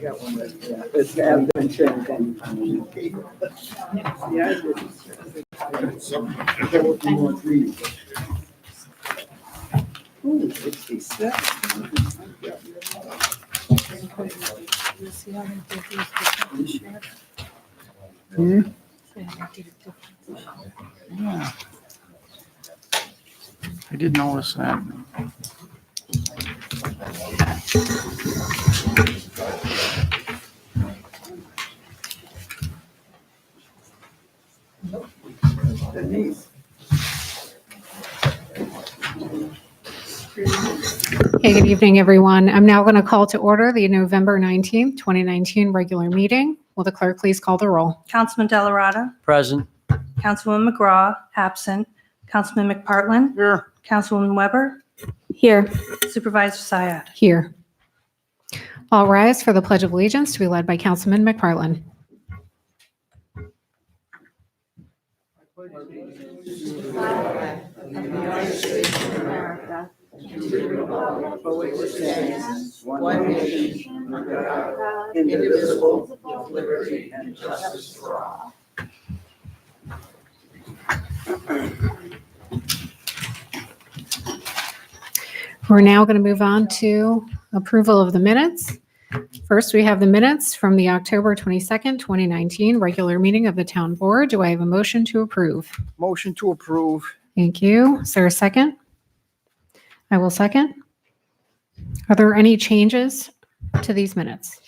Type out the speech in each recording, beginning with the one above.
It's has been changed. Ooh, 67. Yeah. I did notice that. Denise. Hey, good evening, everyone. I'm now going to call to order the November 19th, 2019 regular meeting. Will the clerk please call the roll? Councilman Delarada. Present. Councilwoman McGraw, absent. Councilman McPartlin. Here. Councilwoman Weber. Here. Supervisor Syed. Here. All rise for the Pledge of Allegiance to be led by Councilman McPartlin. One nation, under God, indivisible, with liberty and justice for all. We're now going to move on to approval of the minutes. First, we have the minutes from the October 22nd, 2019 regular meeting of the Town Board. Do I have a motion to approve? Motion to approve. Thank you. Is there a second? I will second. Are there any changes to these minutes?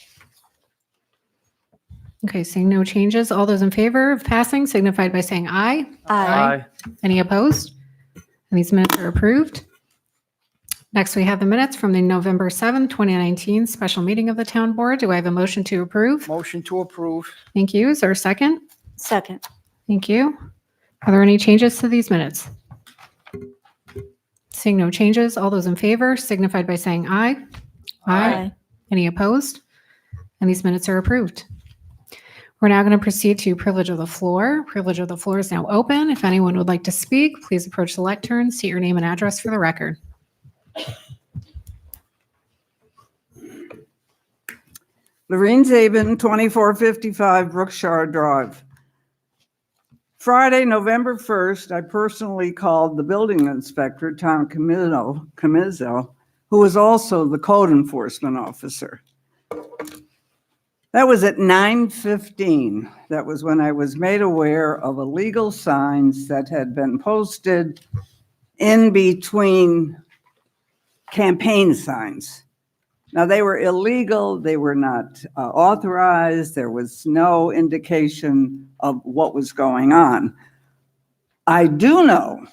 Okay, seeing no changes. All those in favor of passing signified by saying aye. Aye. Any opposed? And these minutes are approved. Next, we have the minutes from the November 7th, 2019 special meeting of the Town Board. Do I have a motion to approve? Motion to approve. Thank you. Is there a second? Second. Thank you. Are there any changes to these minutes? Seeing no changes, all those in favor signified by saying aye. Any opposed? And these minutes are approved. We're now going to proceed to privilege of the floor. Privilege of the floor is now open. If anyone would like to speak, please approach the lectern, state your name and address for the record. Lorene Zabin, 2455 Brookshire Drive. Friday, November 1st, I personally called the building inspector, Tom Camizzo, who was also the code enforcement officer. That was at 9:15. That was when I was made aware of illegal signs that had been posted in between campaign signs. Now, they were illegal. They were not authorized. There was no indication of what was going on. I do know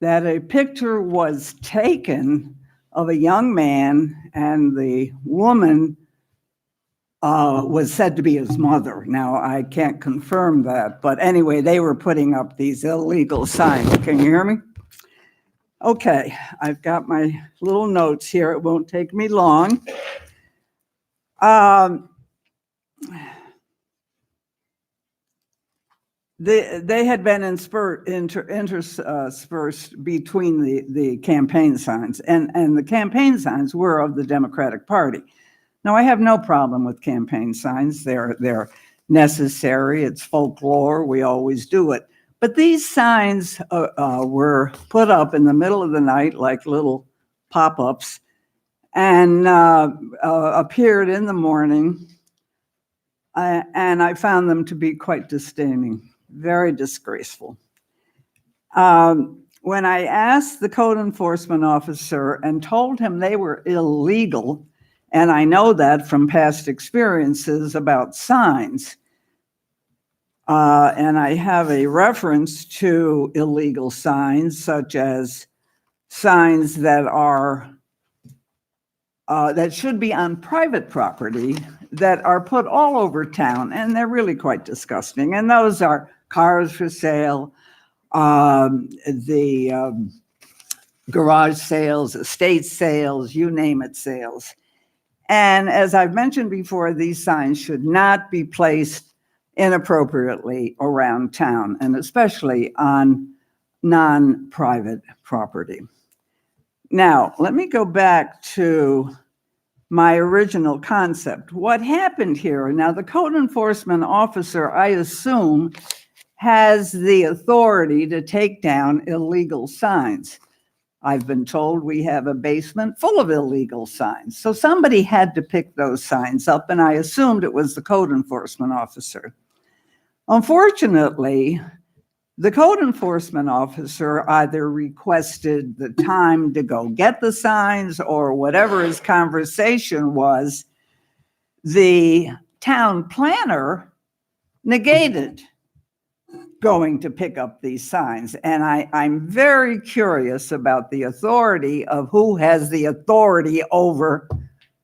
that a picture was taken of a young man, and the woman was said to be his mother. Now, I can't confirm that, but anyway, they were putting up these illegal signs. Can you hear me? Okay, I've got my little notes here. It won't take me long. They had been interspersed between the campaign signs, and the campaign signs were of the Democratic Party. Now, I have no problem with campaign signs. They're necessary. It's folklore. We always do it. But these signs were put up in the middle of the night like little pop-ups and appeared in the morning. And I found them to be quite disdaining, very disgraceful. When I asked the code enforcement officer and told him they were illegal, and I know that from past experiences about signs, and I have a reference to illegal signs, such as signs that are that should be on private property that are put all over town, and they're really quite disgusting. And those are cars for sale, the garage sales, estate sales, you name it, sales. And as I've mentioned before, these signs should not be placed inappropriately around town, and especially on non-private property. Now, let me go back to my original concept. What happened here? Now, the code enforcement officer, I assume, has the authority to take down illegal signs. I've been told we have a basement full of illegal signs. So somebody had to pick those signs up, and I assumed it was the code enforcement officer. Unfortunately, the code enforcement officer either requested the time to go get the signs or whatever his conversation was, the town planner negated going to pick up these signs. And I'm very curious about the authority of who has the authority over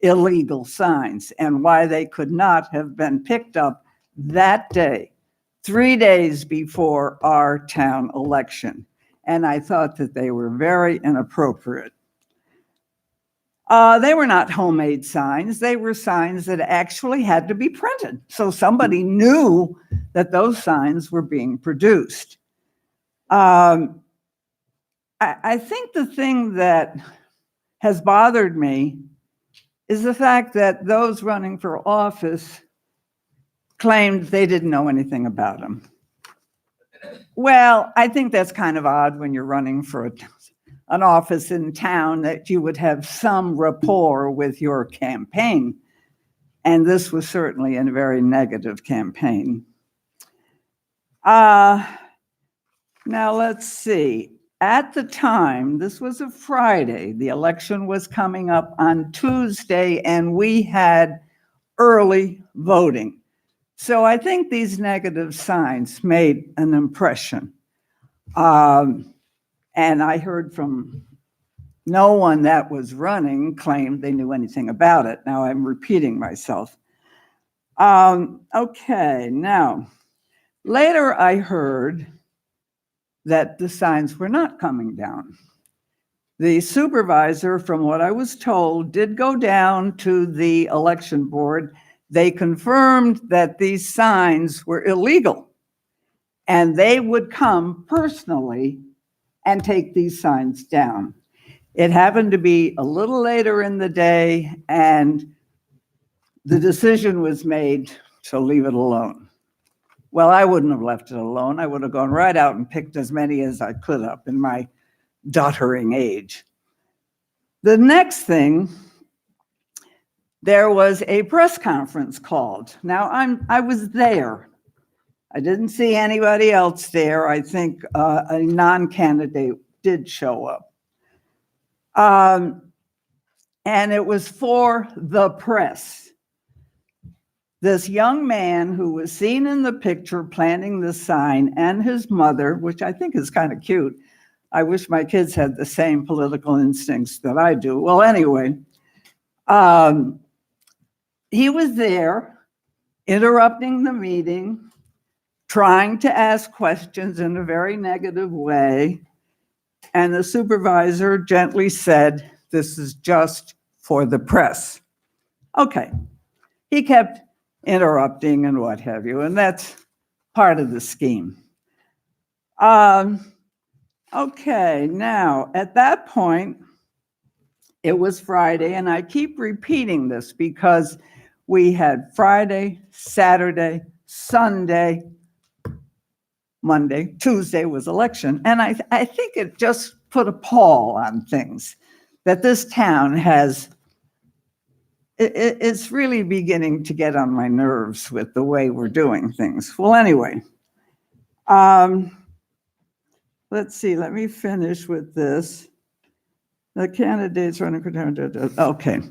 illegal signs and why they could not have been picked up that day, 3 days before our town election. And I thought that they were very inappropriate. They were not homemade signs. They were signs that actually had to be printed. So somebody knew that those signs were being produced. I think the thing that has bothered me is the fact that those running for office claimed they didn't know anything about them. Well, I think that's kind of odd when you're running for an office in town, that you would have some rapport with your campaign. And this was certainly a very negative campaign. Now let's see. At the time, this was a Friday, the election was coming up on Tuesday, and we had early voting. So I think these negative signs made an impression. And I heard from no one that was running claimed they knew anything about it. Now I'm repeating myself. Okay, now, later I heard that the signs were not coming down. The supervisor, from what I was told, did go down to the election board. They confirmed that these signs were illegal, and they would come personally and take these signs down. It happened to be a little later in the day, and the decision was made to leave it alone. Well, I wouldn't have left it alone. I would have gone right out and picked as many as I could up in my doddering age. The next thing, there was a press conference called. Now, I was there. I didn't see anybody else there. I think a non-candidate did show up. And it was for the press. This young man who was seen in the picture planting the sign, and his mother, which I think is kind of cute. I wish my kids had the same political instincts that I do. Well, anyway, he was there interrupting the meeting, trying to ask questions in a very negative way. And the supervisor gently said, "This is just for the press." Okay. He kept interrupting and what have you, and that's part of the scheme. Okay, now at that point, it was Friday, and I keep repeating this because we had Friday, Saturday, Sunday, Monday, Tuesday was election. And I think it just put a pall on things that this town has. It's really beginning to get on my nerves with the way we're doing things. Well, anyway, let's see, let me finish with this. The candidates running for town, okay.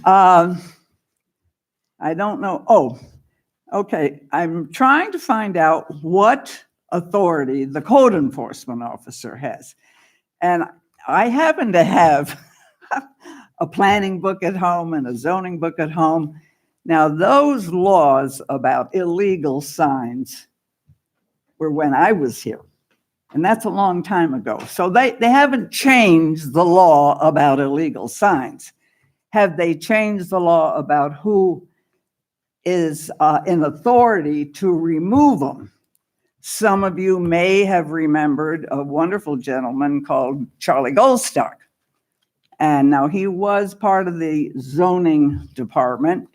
I don't know, okay, I'm trying to find out what authority the code enforcement officer has. And I happen to have a planning book at home and a zoning book at home. Now, those laws about illegal signs were when I was here, and that's a long time ago. So they haven't changed the law about illegal signs. Have they changed the law about who is in authority to remove them? Some of you may have remembered a wonderful gentleman called Charlie Goldstock. And now he was part of the zoning department,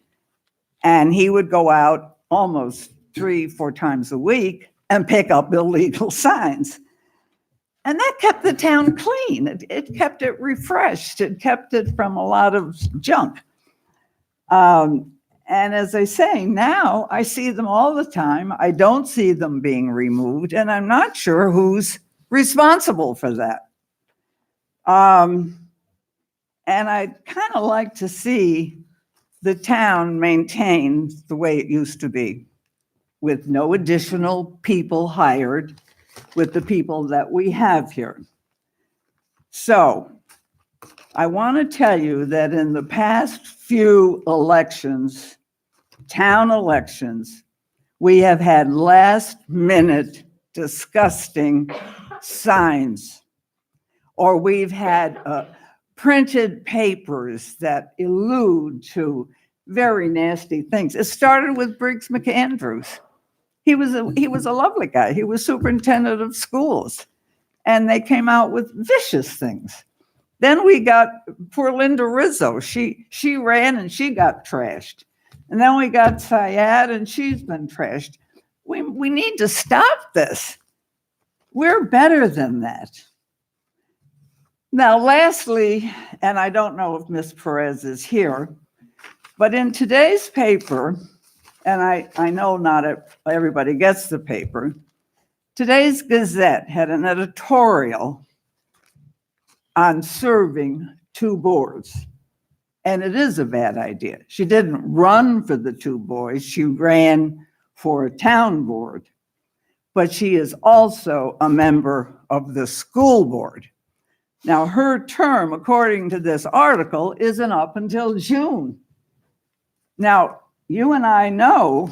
and he would go out almost 3-4 times a week and pick up illegal signs. And that kept the town clean. It kept it refreshed. It kept it from a lot of junk. And as I say, now I see them all the time. I don't see them being removed, and I'm not sure who's responsible for that. And I'd kind of like to see the town maintained the way it used to be, with no additional people hired, with the people that we have here. So I want to tell you that in the past few elections, town elections, we have had last-minute disgusting signs, or we've had printed papers that allude to very nasty things. It started with Briggs McAndrews. He was a lovely guy. He was superintendent of schools, and they came out with vicious things. Then we got poor Linda Rizzo. She ran and she got trashed. And then we got Syed, and she's been trashed. We need to stop this. We're better than that. Now, lastly, and I don't know if Ms. Perez is here, but in today's paper, and I know not everybody gets the paper, today's Gazette had an editorial on serving 2 boards. And it is a bad idea. She didn't run for the 2 boards. She ran for a town board. But she is also a member of the school board. Now, her term, according to this article, isn't up until June. Now, you and I know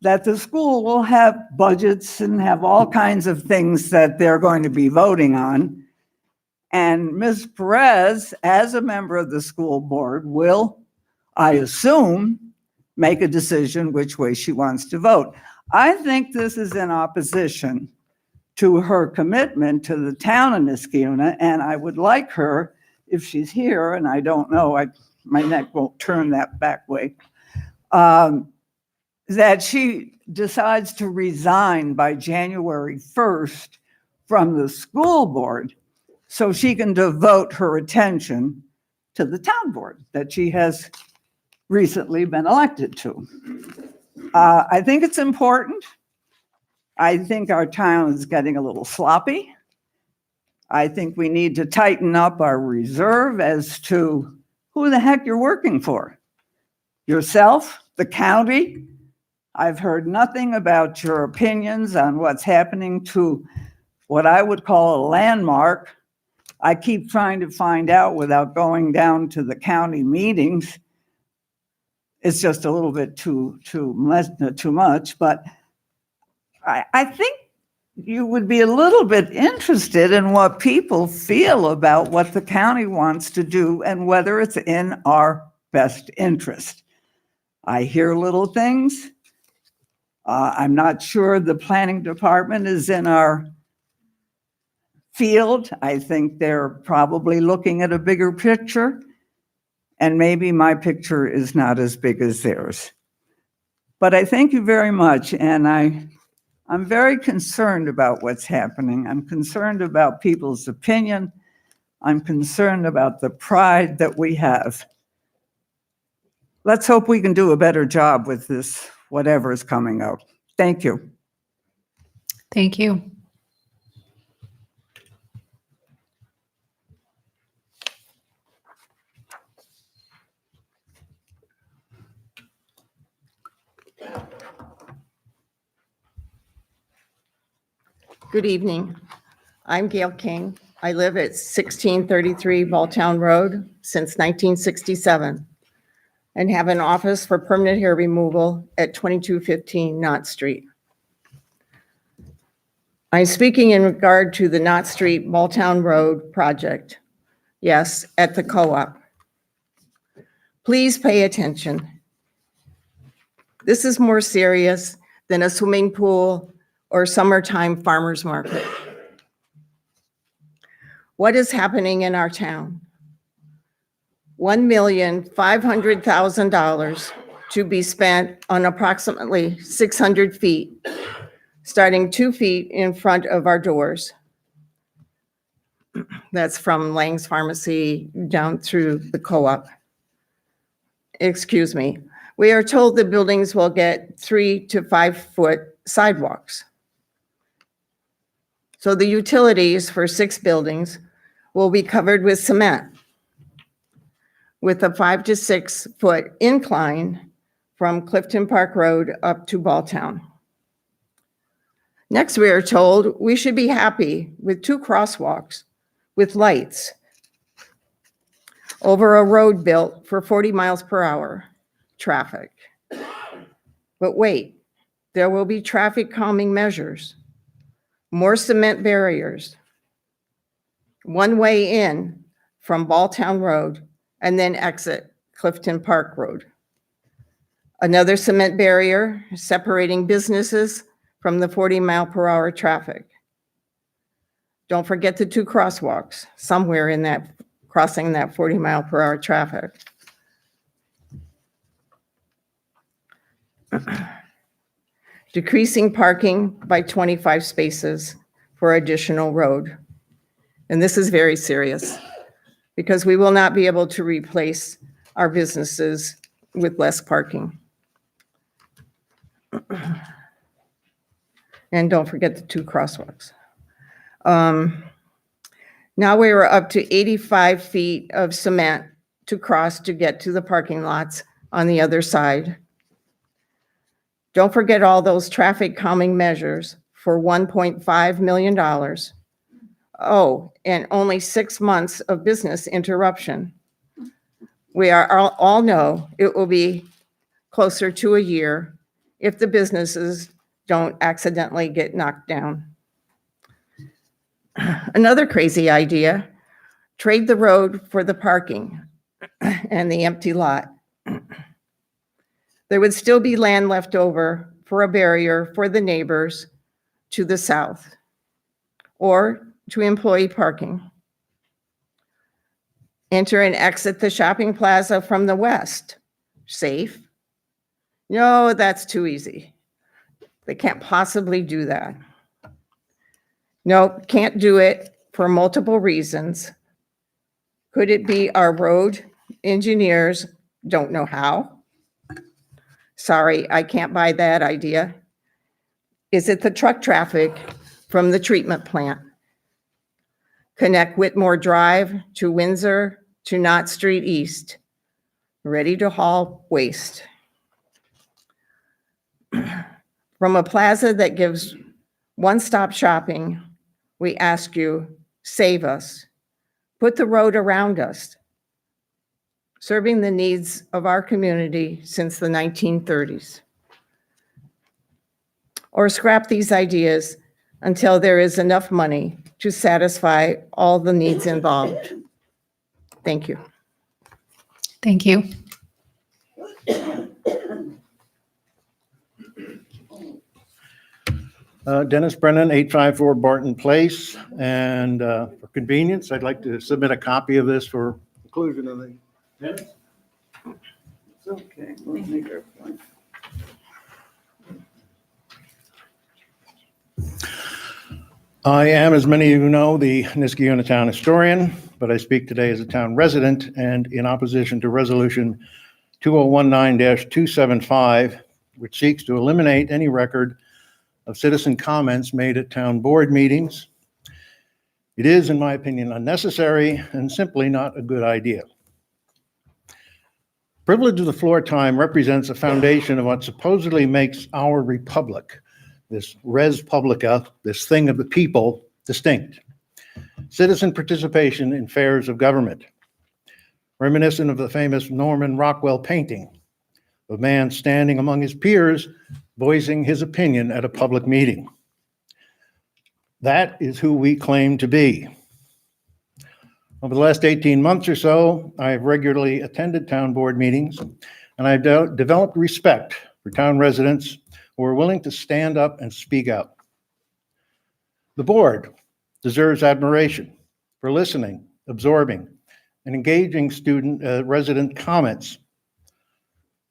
that the school will have budgets and have all kinds of things that they're going to be voting on. And Ms. Perez, as a member of the school board, will, I assume, make a decision which way she wants to vote. I think this is in opposition to her commitment to the town of Niskayuna, and I would like her, if she's here, and I don't know, my neck won't turn that back way, that she decides to resign by January 1st from the school board so she can devote her attention to the town board that she has recently been elected to. I think it's important. I think our town is getting a little sloppy. I think we need to tighten up our reserve as to who the heck you're working for. Yourself, the county. I've heard nothing about your opinions on what's happening to what I would call a landmark. I keep trying to find out without going down to the county meetings. It's just a little bit too much, but I think you would be a little bit interested in what people feel about what the county wants to do and whether it's in our best interest. I hear little things. I'm not sure the planning department is in our field. I think they're probably looking at a bigger picture, and maybe my picture is not as big as theirs. But I thank you very much, and I'm very concerned about what's happening. I'm concerned about people's opinion. I'm concerned about the pride that we have. Let's hope we can do a better job with this, whatever is coming out. Thank you. Thank you. Good evening. I'm Gail King. I live at 1633 Balltown Road since 1967 and have an office for permanent hair removal at 2215 Knott Street. I'm speaking in regard to the Knott Street Balltown Road project. Yes, at the co-op. Please pay attention. This is more serious than a swimming pool or summertime farmer's market. What is happening in our town? $1,500,000 to be spent on approximately 600 feet, starting 2 feet in front of our doors. That's from Lang's Pharmacy down through the co-op. Excuse me. We are told the buildings will get 3 to 5 foot sidewalks. So the utilities for 6 buildings will be covered with cement with a 5 to 6 foot incline from Clifton Park Road up to Balltown. Next, we are told we should be happy with 2 crosswalks with lights over a road built for 40 miles per hour traffic. But wait, there will be traffic calming measures, more cement barriers, one way in from Balltown Road, and then exit Clifton Park Road. Another cement barrier separating businesses from the 40-mile-per-hour traffic. Don't forget the 2 crosswalks somewhere in that, crossing that 40-mile-per-hour traffic. Decreasing parking by 25 spaces for additional road. And this is very serious because we will not be able to replace our businesses with less parking. And don't forget the 2 crosswalks. Now we are up to 85 feet of cement to cross to get to the parking lots on the other side. Don't forget all those traffic calming measures for $1.5 million. Oh, and only 6 months of business interruption. We all know it will be closer to a year if the businesses don't accidentally get knocked down. Another crazy idea, trade the road for the parking and the empty lot. There would still be land left over for a barrier for the neighbors to the south or to employee parking. Enter and exit the shopping plaza from the west. Safe? No, that's too easy. They can't possibly do that. Nope, can't do it for multiple reasons. Could it be our road engineers don't know how? Sorry, I can't buy that idea. Is it the truck traffic from the treatment plant? Connect Whitmore Drive to Windsor to Knott Street East, ready to haul waste. From a plaza that gives one-stop shopping, we ask you, save us. Put the road around us, serving the needs of our community since the 1930s. Or scrap these ideas until there is enough money to satisfy all the needs involved. Thank you. Thank you. Dennis Brennan, 854 Barton Place. And for convenience, I'd like to submit a copy of this for inclusion in the minutes. It's okay, we'll make our point. I am, as many of you know, the Niskayuna Town Historian, but I speak today as a town resident and in opposition to Resolution 2019-275, which seeks to eliminate any record of citizen comments made at town board meetings. It is, in my opinion, unnecessary and simply not a good idea. Privilege of the floor time represents a foundation of what supposedly makes our republic, this res publica, this thing of the people, distinct. Citizen participation in affairs of government, reminiscent of the famous Norman Rockwell painting of man standing among his peers, voicing his opinion at a public meeting. That is who we claim to be. Over the last 18 months or so, I have regularly attended town board meetings, and I've developed respect for town residents who are willing to stand up and speak out. The board deserves admiration for listening, absorbing, and engaging resident comments.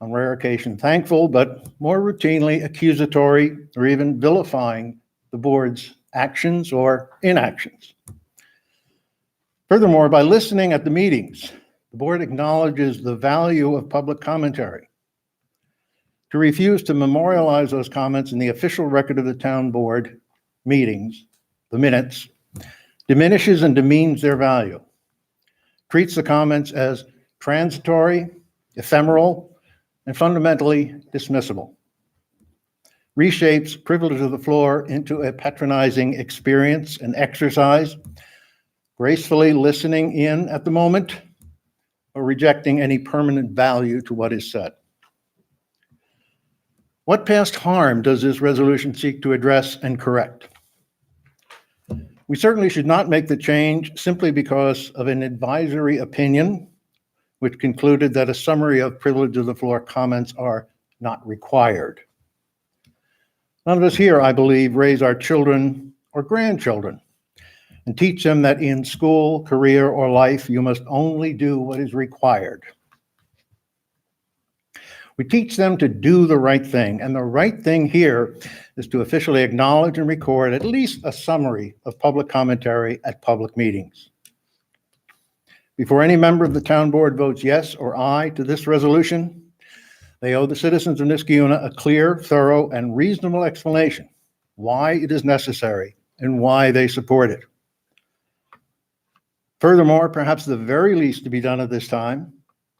On rare occasion, thankful, but more routinely accusatory or even vilifying the board's actions or inactions. Furthermore, by listening at the meetings, the board acknowledges the value of public commentary. To refuse to memorialize those comments in the official record of the town board meetings, the minutes, diminishes and demeans their value, treats the comments as transitory, ephemeral, and fundamentally dismissible, reshapes privilege of the floor into a patronizing experience and exercise, gracefully listening in at the moment or rejecting any permanent value to what is said. What past harm does this resolution seek to address and correct? We certainly should not make the change simply because of an advisory opinion which concluded that a summary of privilege of the floor comments are not required. None of us here, I believe, raise our children or grandchildren and teach them that in school, career, or life, you must only do what is required. We teach them to do the right thing, and the right thing here is to officially acknowledge and record at least a summary of public commentary at public meetings. Before any member of the town board votes yes or aye to this resolution, they owe the citizens of Niskayuna a clear, thorough, and reasonable explanation why it is necessary and why they support it. Furthermore, perhaps the very least to be done at this time,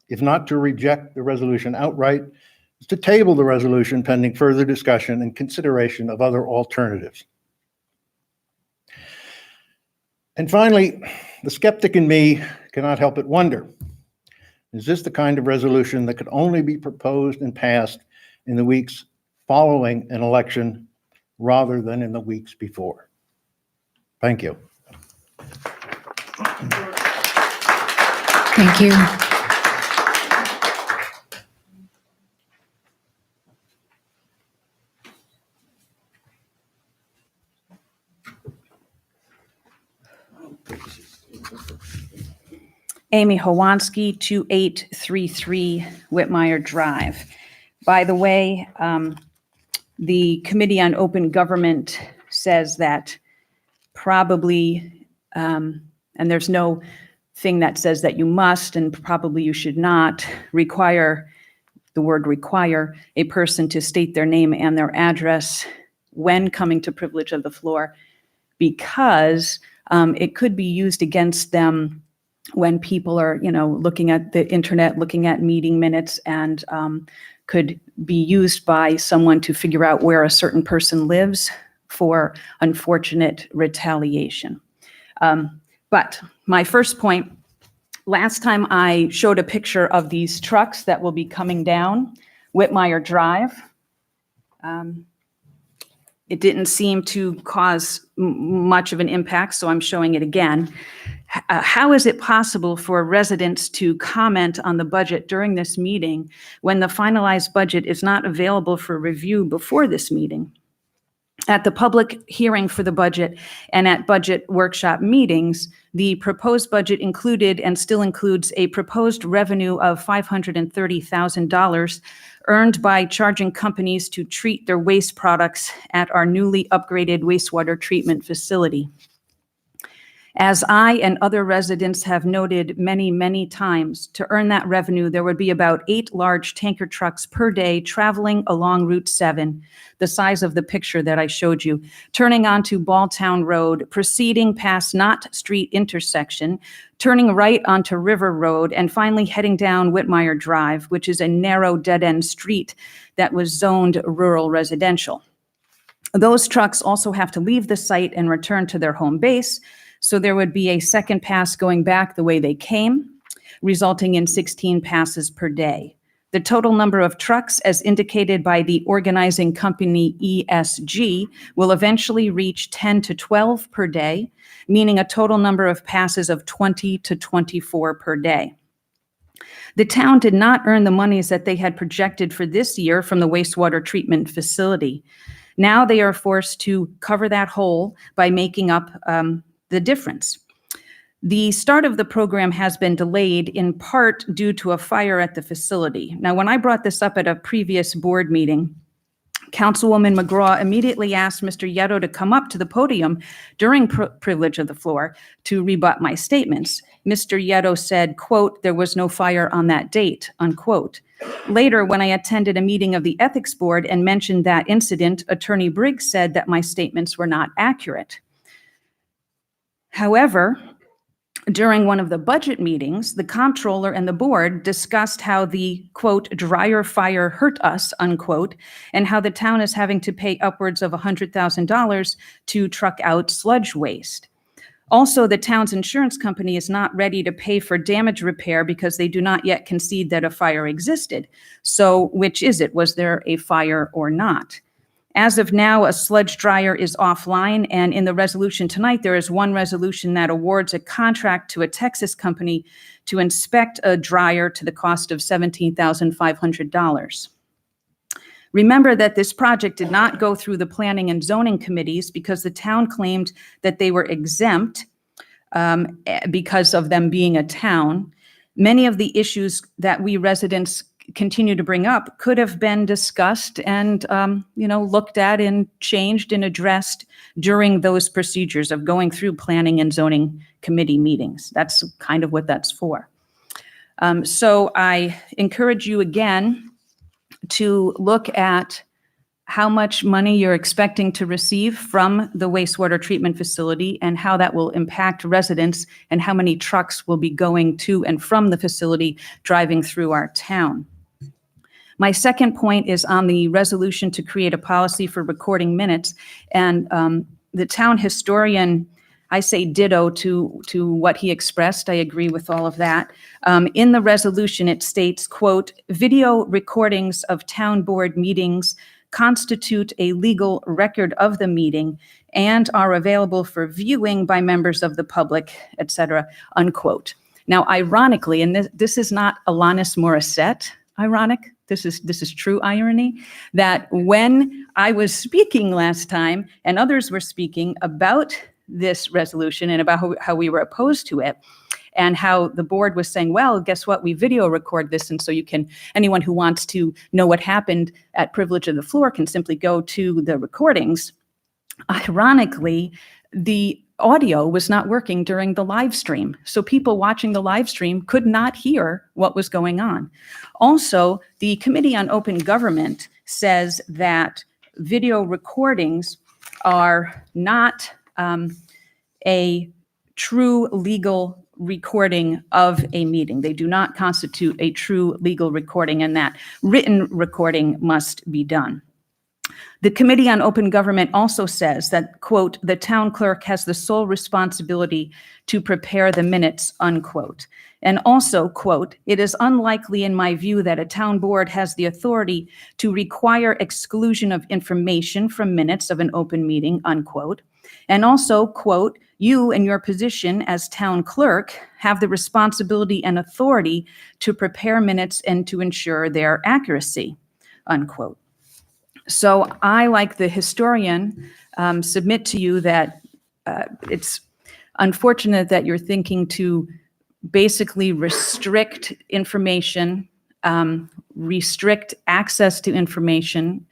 if not to reject the resolution outright, is to table the resolution pending further discussion and consideration of other alternatives. And finally, the skeptic in me cannot help but wonder, is this the kind of resolution that could only be proposed and passed in the weeks following an election rather than in the weeks before? Thank you. Thank you. Amy Hawansky, 2833 Whitmire Drive. By the way, the Committee on Open Government says that probably, and there's no thing that says that you must and probably you should not require, the word require, a person to state their name and their address when coming to privilege of the floor, because it could be used against them when people are, looking at the internet, looking at meeting minutes, and could be used by someone to figure out where a certain person lives for unfortunate retaliation. But my first point, last time I showed a picture of these trucks that will be coming down Whitmire Drive. It didn't seem to cause much of an impact, so I'm showing it again. How is it possible for residents to comment on the budget during this meeting when the finalized budget is not available for review before this meeting? At the public hearing for the budget and at budget workshop meetings, the proposed budget included and still includes a proposed revenue of $530,000 earned by charging companies to treat their waste products at our newly upgraded wastewater treatment facility. As I and other residents have noted many, many times, to earn that revenue, there would be about 8 large tanker trucks per day traveling along Route 7, the size of the picture that I showed you, turning onto Balltown Road, proceeding past Knott Street intersection, turning right onto River Road, and finally heading down Whitmire Drive, which is a narrow dead-end street that was zoned rural residential. Those trucks also have to leave the site and return to their home base, so there would be a second pass going back the way they came, resulting in 16 passes per day. The total number of trucks, as indicated by the organizing company ESG, will eventually reach 10 to 12 per day, meaning a total number of passes of 20 to 24 per day. The town did not earn the monies that they had projected for this year from the wastewater treatment facility. Now they are forced to cover that hole by making up the difference. The start of the program has been delayed in part due to a fire at the facility. Now, when I brought this up at a previous board meeting, Councilwoman McGraw immediately asked Mr. Yetto to come up to the podium during privilege of the floor to rebut my statements. Mr. Yetto said, quote, "There was no fire on that date," unquote. Later, when I attended a meeting of the Ethics Board and mentioned that incident, Attorney Briggs said that my statements were not accurate. However, during one of the budget meetings, the comptroller and the board discussed how the, quote, "dryer fire hurt us," unquote, and how the town is having to pay upwards of $100,000 to truck out sludge waste. Also, the town's insurance company is not ready to pay for damage repair because they do not yet concede that a fire existed. So which is it? Was there a fire or not? As of now, a sludge dryer is offline, and in the resolution tonight, there is one resolution that awards a contract to a Texas company to inspect a dryer to the cost of $17,500. Remember that this project did not go through the planning and zoning committees because the town claimed that they were exempt because of them being a town. Many of the issues that we residents continue to bring up could have been discussed and, looked at and changed and addressed during those procedures of going through planning and zoning committee meetings. That's kind of what that's for. So I encourage you again to look at how much money you're expecting to receive from the wastewater treatment facility and how that will impact residents and how many trucks will be going to and from the facility driving through our town. My second point is on the resolution to create a policy for recording minutes. And the town historian, I say ditto to what he expressed. I agree with all of that. In the resolution, it states, quote, "Video recordings of town board meetings constitute a legal record of the meeting and are available for viewing by members of the public," etc., unquote. Now, ironically, and this is not Alanis Morissette ironic, this is true irony, that when I was speaking last time and others were speaking about this resolution and about how we were opposed to it, and how the board was saying, well, guess what, we video record this, and so anyone who wants to know what happened at privilege of the floor can simply go to the recordings. Ironically, the audio was not working during the live stream. So people watching the live stream could not hear what was going on. Also, the Committee on Open Government says that video recordings are not a true legal recording of a meeting. They do not constitute a true legal recording, and that written recording must be done. The Committee on Open Government also says that, quote, "The town clerk has the sole responsibility to prepare the minutes," unquote. And also, quote, "It is unlikely in my view that a town board has the authority to require exclusion of information from minutes of an open meeting," unquote. And also, quote, "You in your position as town clerk have the responsibility and authority to prepare minutes and to ensure their accuracy," unquote. So I, like the historian, submit to you that it's unfortunate that you're thinking to basically restrict information, restrict access to information.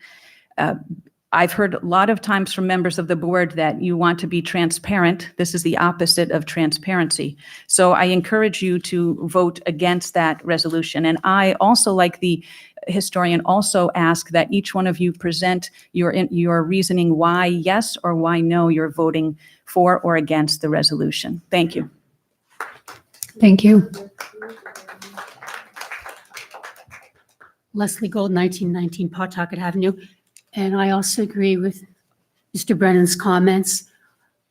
I've heard a lot of times from members of the board that you want to be transparent. This is the opposite of transparency. So I encourage you to vote against that resolution. And I also, like the historian, also ask that each one of you present your reasoning why yes or why no you're voting for or against the resolution. Thank you. Thank you. Leslie Gold, 1919 Pawtucket Avenue. And I also agree with Mr. Brennan's comments.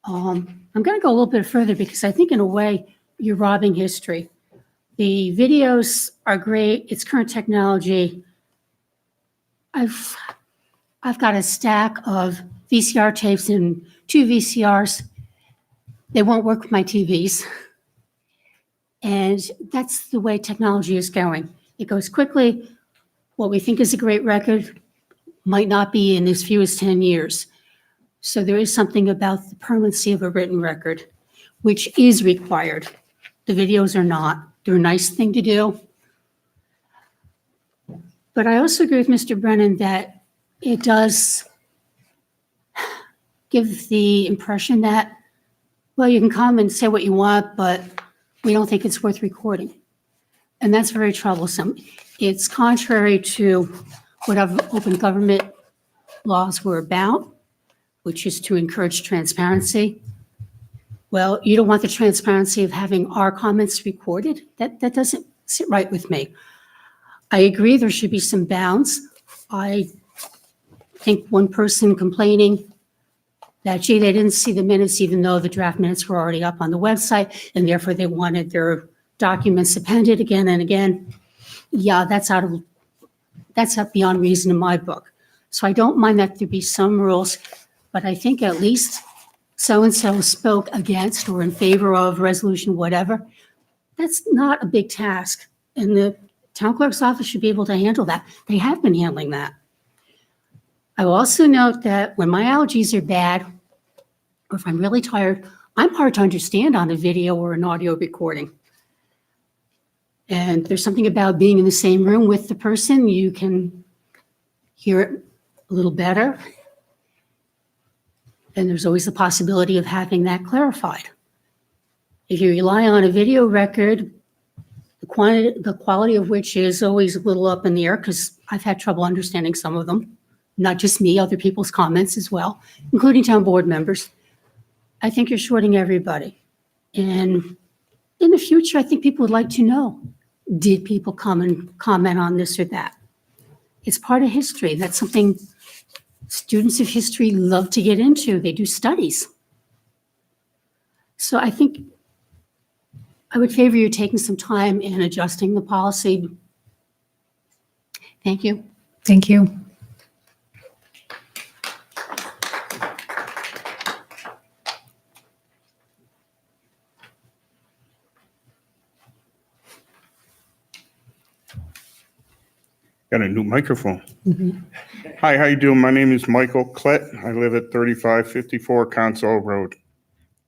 I'm going to go a little bit further because I think in a way you're robbing history. The videos are great. It's current technology. I've got a stack of VCR tapes and 2 VCRs. They won't work with my TVs. And that's the way technology is going. It goes quickly. What we think is a great record might not be in as few as 10 years. So there is something about the permanency of a written record. which is required. The videos are not. They're a nice thing to do. But I also agree with Mr. Brennan that it does give the impression that, well, you can come and say what you want, but we don't think it's worth recording. And that's very troublesome. It's contrary to what our open government laws were about, which is to encourage transparency. Well, you don't want the transparency of having our comments recorded? That doesn't sit right with me. I agree there should be some bounds. I think one person complaining that, gee, they didn't see the minutes even though the draft minutes were already up on the website, and therefore they wanted their documents appended again and again. Yeah, that's up beyond reason in my book. So I don't mind that there be some rules, but I think at least so-and-so spoke against or in favor of resolution, whatever. That's not a big task. And the town clerk's office should be able to handle that. They have been handling that. I will also note that when my allergies are bad, or if I'm really tired, I'm hard to understand on a video or an audio recording. And there's something about being in the same room with the person, you can hear it a little better. And there's always the possibility of having that clarified. If you rely on a video record, the quality of which is always a little up in the air, because I've had trouble understanding some of them, not just me, other people's comments as well, including town board members, I think you're shorting everybody. And in the future, I think people would like to know, did people come and comment on this or that? It's part of history. That's something students of history love to get into. They do studies. So I think I would favor you taking some time and adjusting the policy. Thank you. Thank you. Got a new microphone. Hi, how you doing? My name is Michael Klett. I live at 3554 Console Road.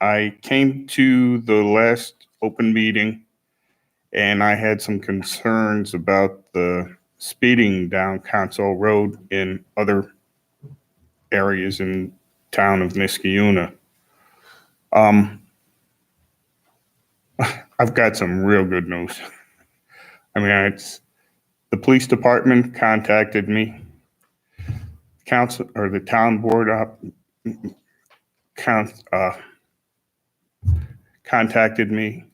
I came to the last open meeting and I had some concerns about the speeding down Console Road in other areas in town of Niskayuna. I've got some real good news. I mean, the police department contacted me. Council or the town board contacted me.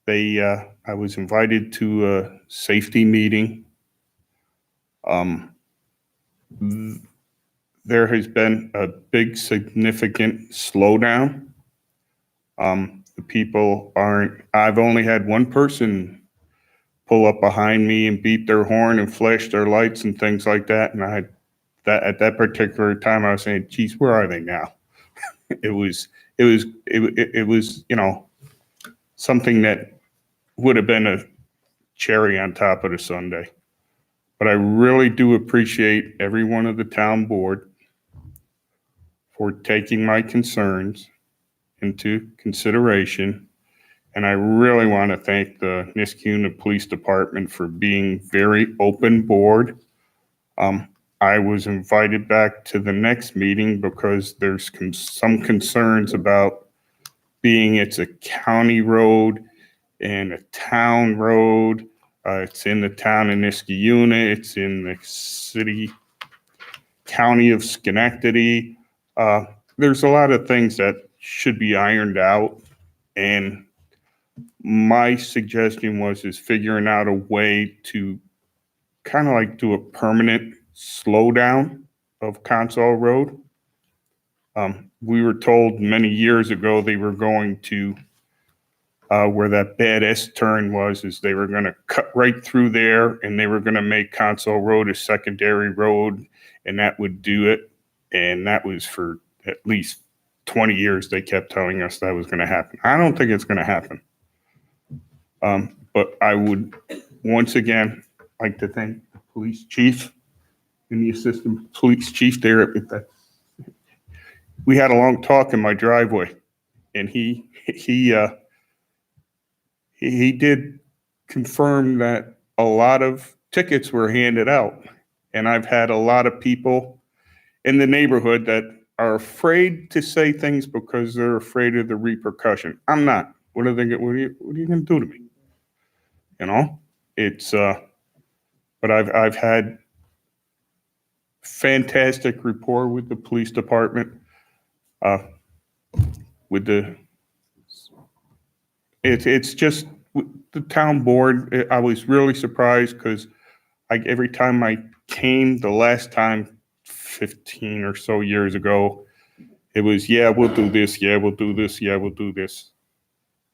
I was invited to a safety meeting. There has been a big significant slowdown. The people I've only had one person pull up behind me and beat their horn and flash their lights and things like that. And at that particular time, I was saying, geez, where are they now? It was, you know, something that would have been a cherry on top of the sundae. But I really do appreciate every one of the town board for taking my concerns into consideration. And I really want to thank the Niskayuna Police Department for being very open board. I was invited back to the next meeting because there's some concerns about being it's a county road and a town road. It's in the town of Niskayuna. It's in the county of Schenectady. There's a lot of things that should be ironed out. And my suggestion is figuring out a way to kind of like do a permanent slowdown of Console Road. We were told many years ago they were going to, where that bad S-turn is they were going to cut right through there and they were going to make Console Road a secondary road and that would do it. And that was for at least 20 years. They kept telling us that was going to happen. I don't think it's going to happen. But I would once again like to thank the police chief and the assistant police chief there. We had a long talk in my driveway and he did confirm that a lot of tickets were handed out. And I've had a lot of people in the neighborhood that are afraid to say things because they're afraid of the repercussion. I'm not. What are you going to do to me? You know, it's, but I've had fantastic rapport with the police department, it's just the town board. I was really surprised because every time I came the last time 15 or so years ago, it was, yeah, we'll do this. Yeah, we'll do this. Yeah, we'll do this.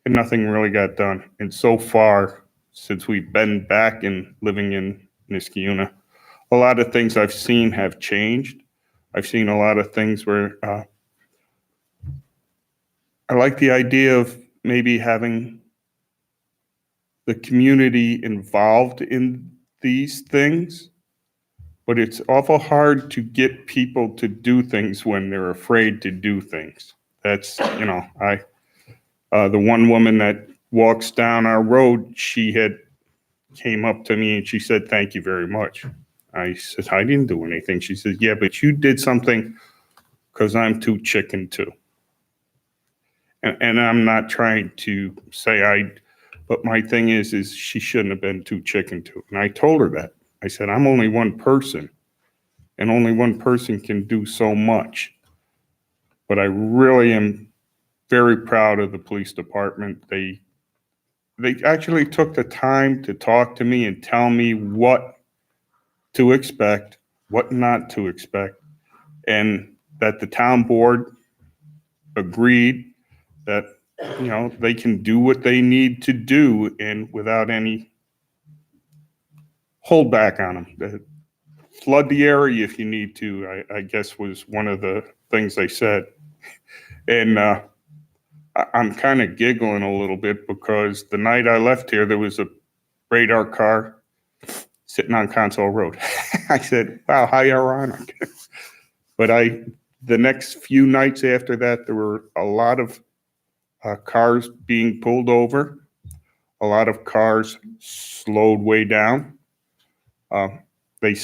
And nothing really got done. And so far, since we've been back and living in Niskayuna, a lot of things I've seen have changed. I've seen a lot of things where I like the idea of maybe having the community involved in these things, but it's awful hard to get people to do things when they're afraid to do things. That's, you know, the one woman that walks down our road, she had came up to me and she said, "Thank you very much." I said, "I didn't do anything." She said, "Yeah, but you did something because I'm too chicken too." And I'm not trying to say but my thing is she shouldn't have been too chicken too. And I told her that. I said, I'm only one person, and only one person can do so much. But I really am very proud of the police department. They actually took the time to talk to me and tell me what to expect, what not to expect, and that the town board agreed that, you know, they can do what they need to do and without any hold back on them. Flood the area if you need to, I guess was one of the things they said. And I'm kind of giggling a little bit because the night I left here, there was a radar car sitting on Console Road. I said, wow, how ironic. But the next few nights after that, there were a lot of cars being pulled over, a lot of cars slowed way down. They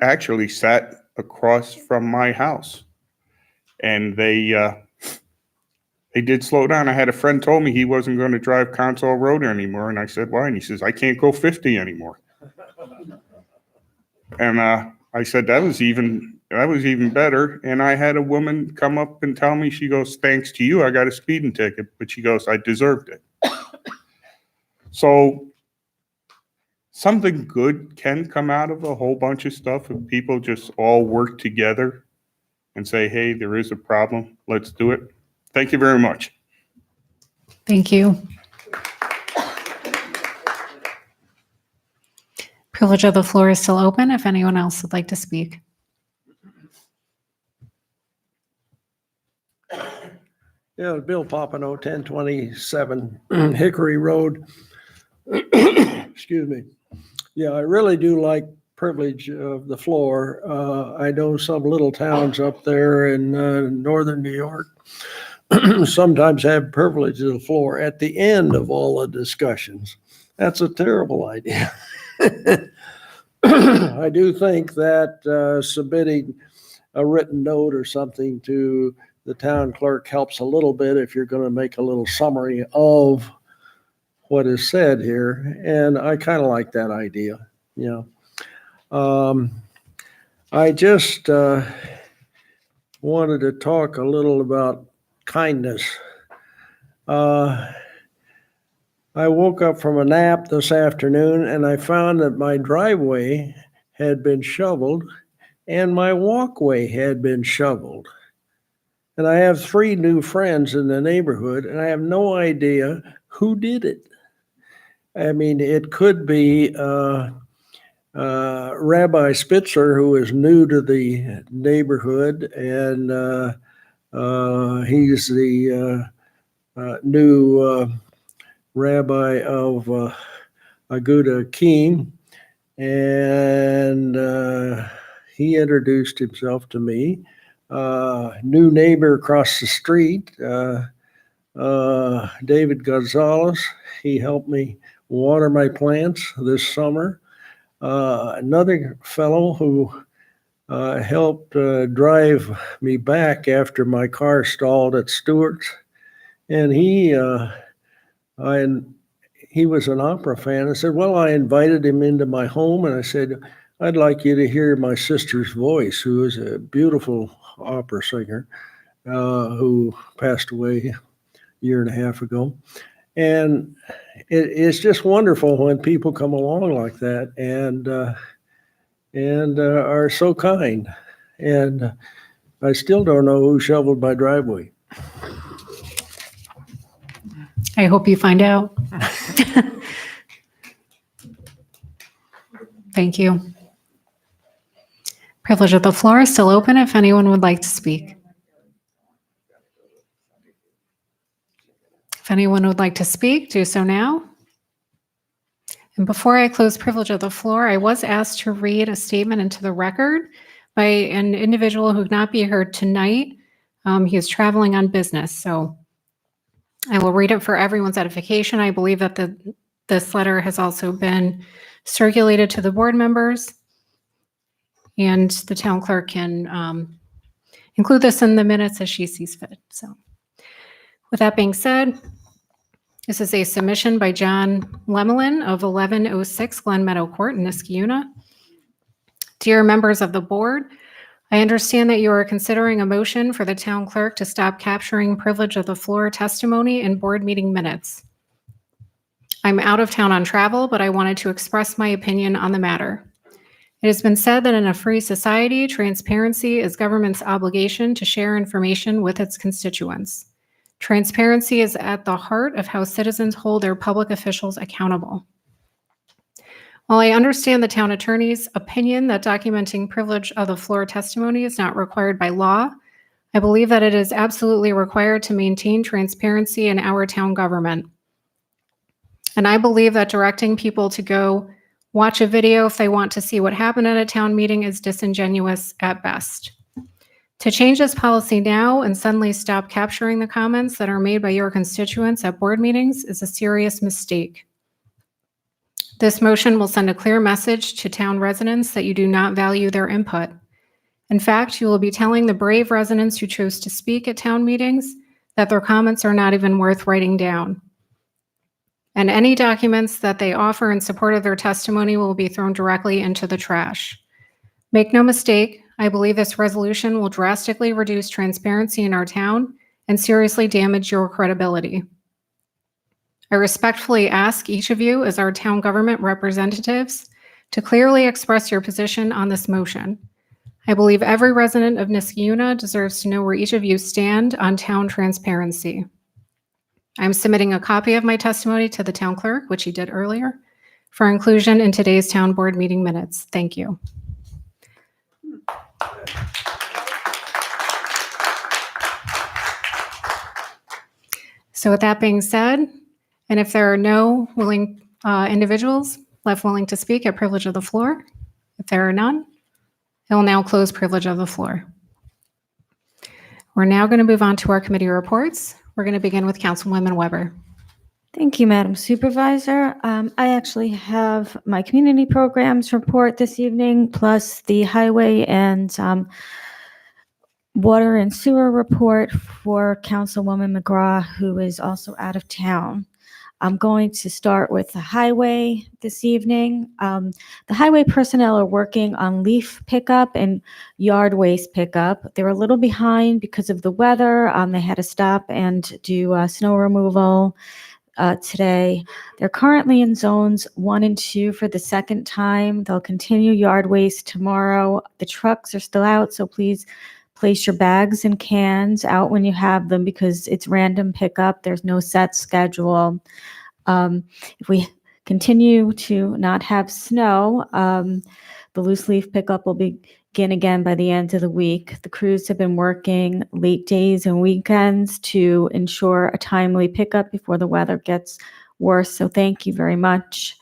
actually sat across from my house, and they did slow down. I had a friend told me he wasn't going to drive Console Road anymore, and I said, why? And he says, I can't go 50 anymore. And I said, that was even better. And I had a woman come up and tell me, she goes, thanks to you, I got a speeding ticket, but she goes, I deserved it. So something good can come out of a whole bunch of stuff if people just all work together and say, hey, there is a problem, let's do it. Thank you very much. Thank you. Privilege of the floor is still open if anyone else would like to speak. Yeah, Bill Popino, 1027 Hickory Road. Excuse me. Yeah, I really do like privilege of the floor. I know some little towns up there in northern New York sometimes have privilege of the floor at the end of all the discussions. That's a terrible idea. I do think that submitting a written note or something to the town clerk helps a little bit if you're going to make a little summary of what is said here. And I kind of like that idea. Yeah. I just wanted to talk a little about kindness. I woke up from a nap this afternoon and I found that my driveway had been shoveled and my walkway had been shoveled. And I have 3 new friends in the neighborhood and I have no idea who did it. I mean, it could be Rabbi Spitzer, who is new to the neighborhood, and he's the new rabbi of Aguda Keem, and he introduced himself to me. new neighbor across the street, David Gonzalez. He helped me water my plants this summer. Another fellow who helped drive me back after my car stalled at Stewart's. And he was an opera fan. I said, well, I invited him into my home and I said, I'd like you to hear my sister's voice, who is a beautiful opera singer who passed away a year and a half ago. And it's just wonderful when people come along like that and are so kind. And I still don't know who shoveled my driveway. I hope you find out. Thank you. Privilege of the floor is still open if anyone would like to speak. If anyone would like to speak, do so now. And before I close privilege of the floor, I was asked to read a statement into the record by an individual who could not be heard tonight. He is traveling on business, so I will read it for everyone's edification. I believe that this letter has also been circulated to the board members, and the town clerk can include this in the minutes as she sees fit. So with that being said, this is a submission by John Lemelin of 1106 Glen Meadow Court in Niskayuna. Dear members of the board, I understand that you are considering a motion for the town clerk to stop capturing privilege of the floor testimony in board meeting minutes. I'm out of town on travel, but I wanted to express my opinion on the matter. It has been said that in a free society, transparency is government's obligation to share information with its constituents. Transparency is at the heart of how citizens hold their public officials accountable. While I understand the town attorney's opinion that documenting privilege of the floor testimony is not required by law, I believe that it is absolutely required to maintain transparency in our town government. And I believe that directing people to go watch a video if they want to see what happened at a town meeting is disingenuous at best. To change this policy now and suddenly stop capturing the comments that are made by your constituents at board meetings is a serious mistake. This motion will send a clear message to town residents that you do not value their input. In fact, you will be telling the brave residents who chose to speak at town meetings that their comments are not even worth writing down. And any documents that they offer in support of their testimony will be thrown directly into the trash. Make no mistake, I believe this resolution will drastically reduce transparency in our town and seriously damage your credibility. I respectfully ask each of you as our town government representatives to clearly express your position on this motion. I believe every resident of Niskayuna deserves to know where each of you stand on town transparency. I'm submitting a copy of my testimony to the town clerk, which he did earlier, for inclusion in today's town board meeting minutes. Thank you. So with that being said, and if there are no willing individuals left willing to speak at privilege of the floor, if there are none, I will now close privilege of the floor. We're now going to move on to our committee reports. We're going to begin with Councilwoman Weber. Thank you, Madam Supervisor. I actually have my community programs report this evening, plus the highway and water and sewer report for Councilwoman McGraw, who is also out of town. I'm going to start with the highway this evening. The highway personnel are working on leaf pickup and yard waste pickup. They're a little behind because of the weather. They had to stop and do snow removal today. They're currently in zones 1 and 2 for the second time. They'll continue yard waste tomorrow. The trucks are still out, so please place your bags and cans out when you have them because it's random pickup. There's no set schedule. If we continue to not have snow, the loose leaf pickup will begin again by the end of the week. The crews have been working late days and weekends to ensure a timely pickup before the weather gets worse. So thank you very much.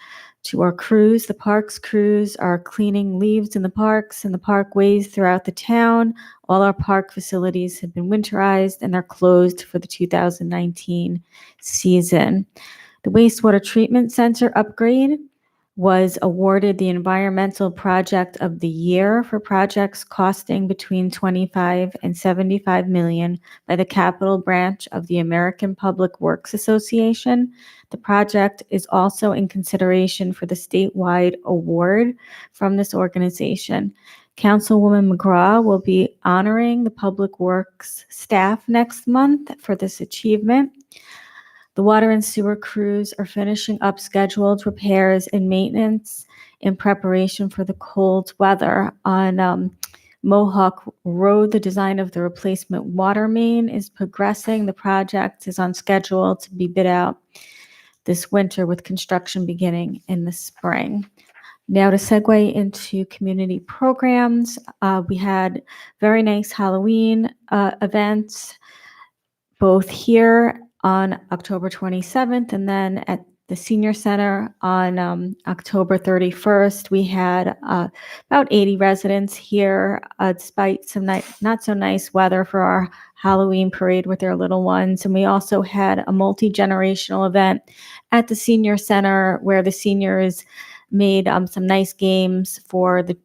to our crews. The parks crews are cleaning leaves in the parks and the parkways throughout the town. All our park facilities have been winterized and they're closed for the 2019 season. The wastewater treatment center upgrade was awarded the Environmental Project of the Year for projects costing between 25 and 75 million by the Capital Branch of the American Public Works Association. The project is also in consideration for the statewide award from this organization. Councilwoman McGraw will be honoring the Public Works staff next month for this achievement. The water and sewer crews are finishing up scheduled repairs and maintenance in preparation for the cold weather. On Mohawk Road, the design of the replacement water main is progressing. The project is on schedule to be bid out this winter with construction beginning in the spring. Now to segue into community programs, we had very nice Halloween events, both here on October 27th and then at the Senior Center on October 31st. We had about 80 residents here despite some not so nice weather for our Halloween parade with their little ones. And we also had a multi-generational event at the Senior Center where the seniors made some nice games for the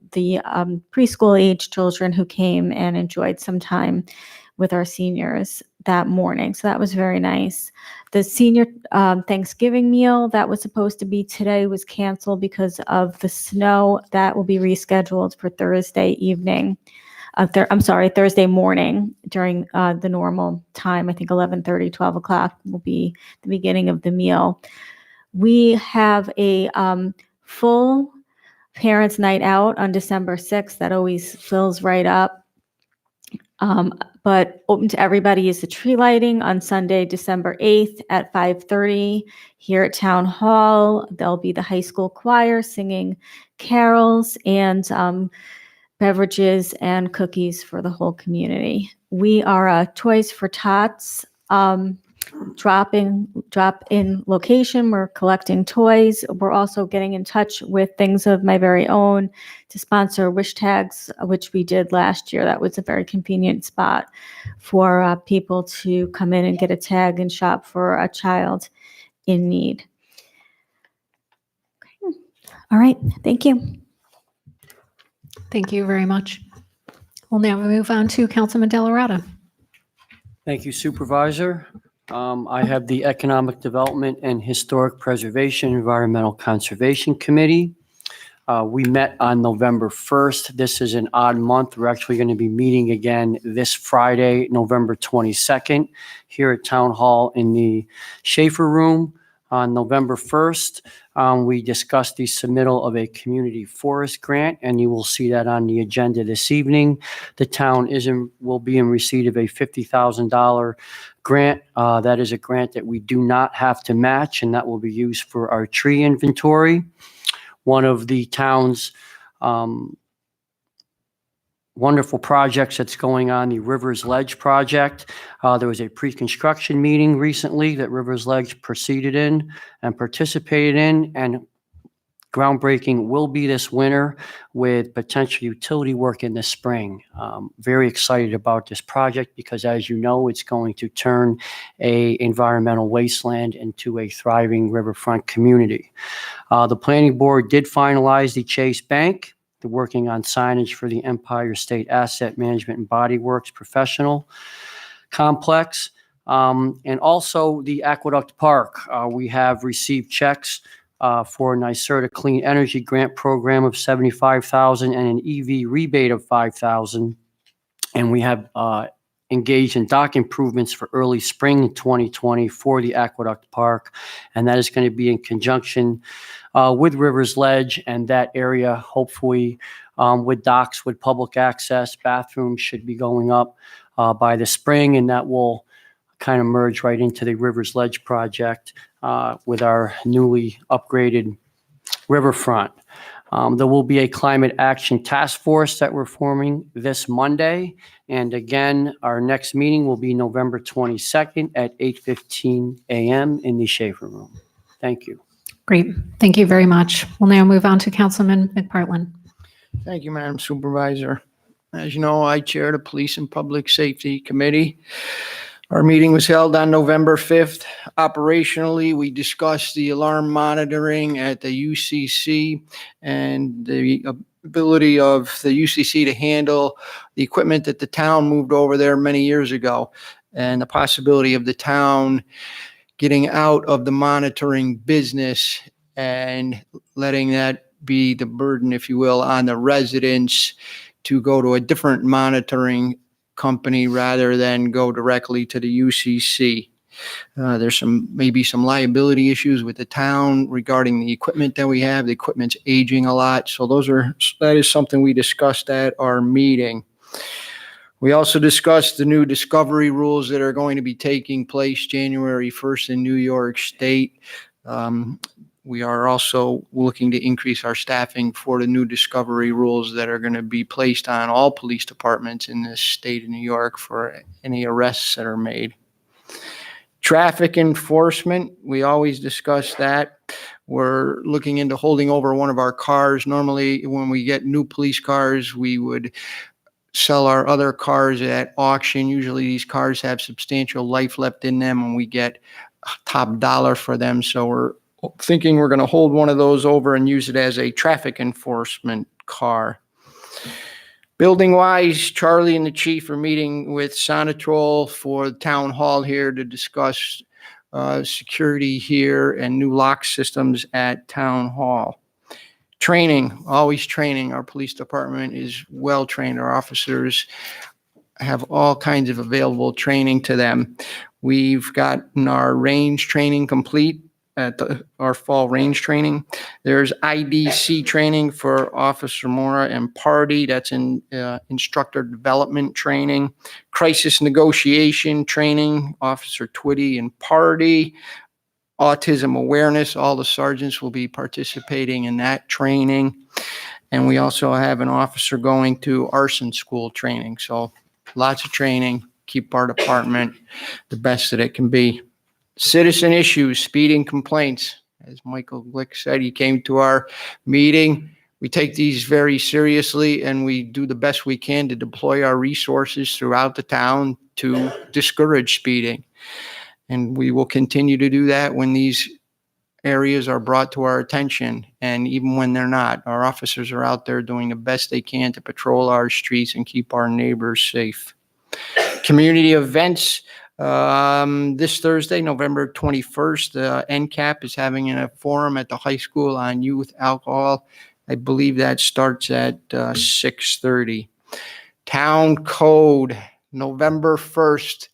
preschool age children who came and enjoyed some time with our seniors that morning. So that was very nice. The senior Thanksgiving meal that was supposed to be today was canceled because of the snow. That will be rescheduled for Thursday evening. Thursday morning during the normal time. I think 11:30, 12 o'clock will be the beginning of the meal. We have a full parents' night out on December 6th. That always fills right up. But open to everybody is the tree lighting on Sunday, December 8th at 5:30 here at Town Hall. There'll be the high school choir singing carols and beverages and cookies for the whole community. We are a Toys for Tots drop-in location. We're collecting toys. We're also getting in touch with Things of My Very Own to sponsor wish tags, which we did last year. That was a very convenient spot for people to come in and get a tag and shop for a child in need. Okay. All right. Thank you. Thank you very much. We'll now move on to Councilman Delarada. Thank you, Supervisor. I have the Economic Development and Historic Preservation Environmental Conservation Committee. We met on November 1st. This is an odd month. We're actually going to be meeting again this Friday, November 22nd, here at Town Hall in the Schaefer Room. On November 1st, we discussed the submittal of a community forest grant, and you will see that on the agenda this evening. The town will be in receipt of a $50,000 grant. That is a grant that we do not have to match, and that will be used for our tree inventory. One of the town's wonderful projects that's going on, the Rivers Ledge project. There was a pre-construction meeting recently that Rivers Ledge proceeded in and participated in, and groundbreaking will be this winter with potential utility work in the spring. Very excited about this project because, as you know, it's going to turn a environmental wasteland into a thriving riverfront community. The planning board did finalize the Chase Bank. They're working on signage for the Empire State Asset Management and Body Works Professional Complex. And also the Aqueduct Park. We have received checks for a NYSERDA Clean Energy Grant Program of $75,000 and an EV rebate of $5,000. And we have engaged in dock improvements for early spring 2020 for the Aqueduct Park. And that is going to be in conjunction with Rivers Ledge, and that area, hopefully with docks, with public access, bathrooms should be going up by the spring, and that will kind of merge right into the Rivers Ledge project with our newly upgraded riverfront. There will be a climate action task force that we're forming this Monday. And again, our next meeting will be November 22nd at 8:15 a.m. in the Schaefer Room. Thank you. Great. Thank you very much. We'll now move on to Councilman McPartlin. Thank you, Madam Supervisor. As you know, I chair the Police and Public Safety Committee. Our meeting was held on November 5th. Operationally, we discussed the alarm monitoring at the UCC and the ability of the UCC to handle the equipment that the town moved over there many years ago, and the possibility of the town getting out of the monitoring business and letting that be the burden, if you will, on the residents to go to a different monitoring company rather than go directly to the UCC. There's maybe some liability issues with the town regarding the equipment that we have. The equipment's aging a lot. So that is something we discussed at our meeting. We also discussed the new discovery rules that are going to be taking place January 1st in New York State. We are also looking to increase our staffing for the new discovery rules that are going to be placed on all police departments in the state of New York for any arrests that are made. Traffic enforcement, we always discuss that. We're looking into holding over one of our cars. Normally, when we get new police cars, we would sell our other cars at auction. Usually these cars have substantial life left in them and we get top dollar for them. So we're thinking we're going to hold one of those over and use it as a traffic enforcement car. Building wise, Charlie and the chief are meeting with Sonatrol for the town hall here to discuss security here and new lock systems at town hall. Training, always training. Our police department is well trained. Our officers have all kinds of available training to them. We've gotten our range training complete at our fall range training. There's IDC training for Officer Mora and Party. That's in instructor development training. Crisis negotiation training, Officer Twitty and Party. Autism awareness, all the sergeants will be participating in that training. And we also have an officer going to arson school training. So lots of training, keep our department the best that it can be. Citizen issues, speeding complaints. As Michael Glick said, he came to our meeting. We take these very seriously and we do the best we can to deploy our resources throughout the town to discourage speeding. And we will continue to do that when these areas are brought to our attention. And even when they're not, our officers are out there doing the best they can to patrol our streets and keep our neighbors safe. Community events. This Thursday, November 21st, NCAP is having a forum at the high school on youth alcohol. I believe that starts at 6:30. Town code, November 1st.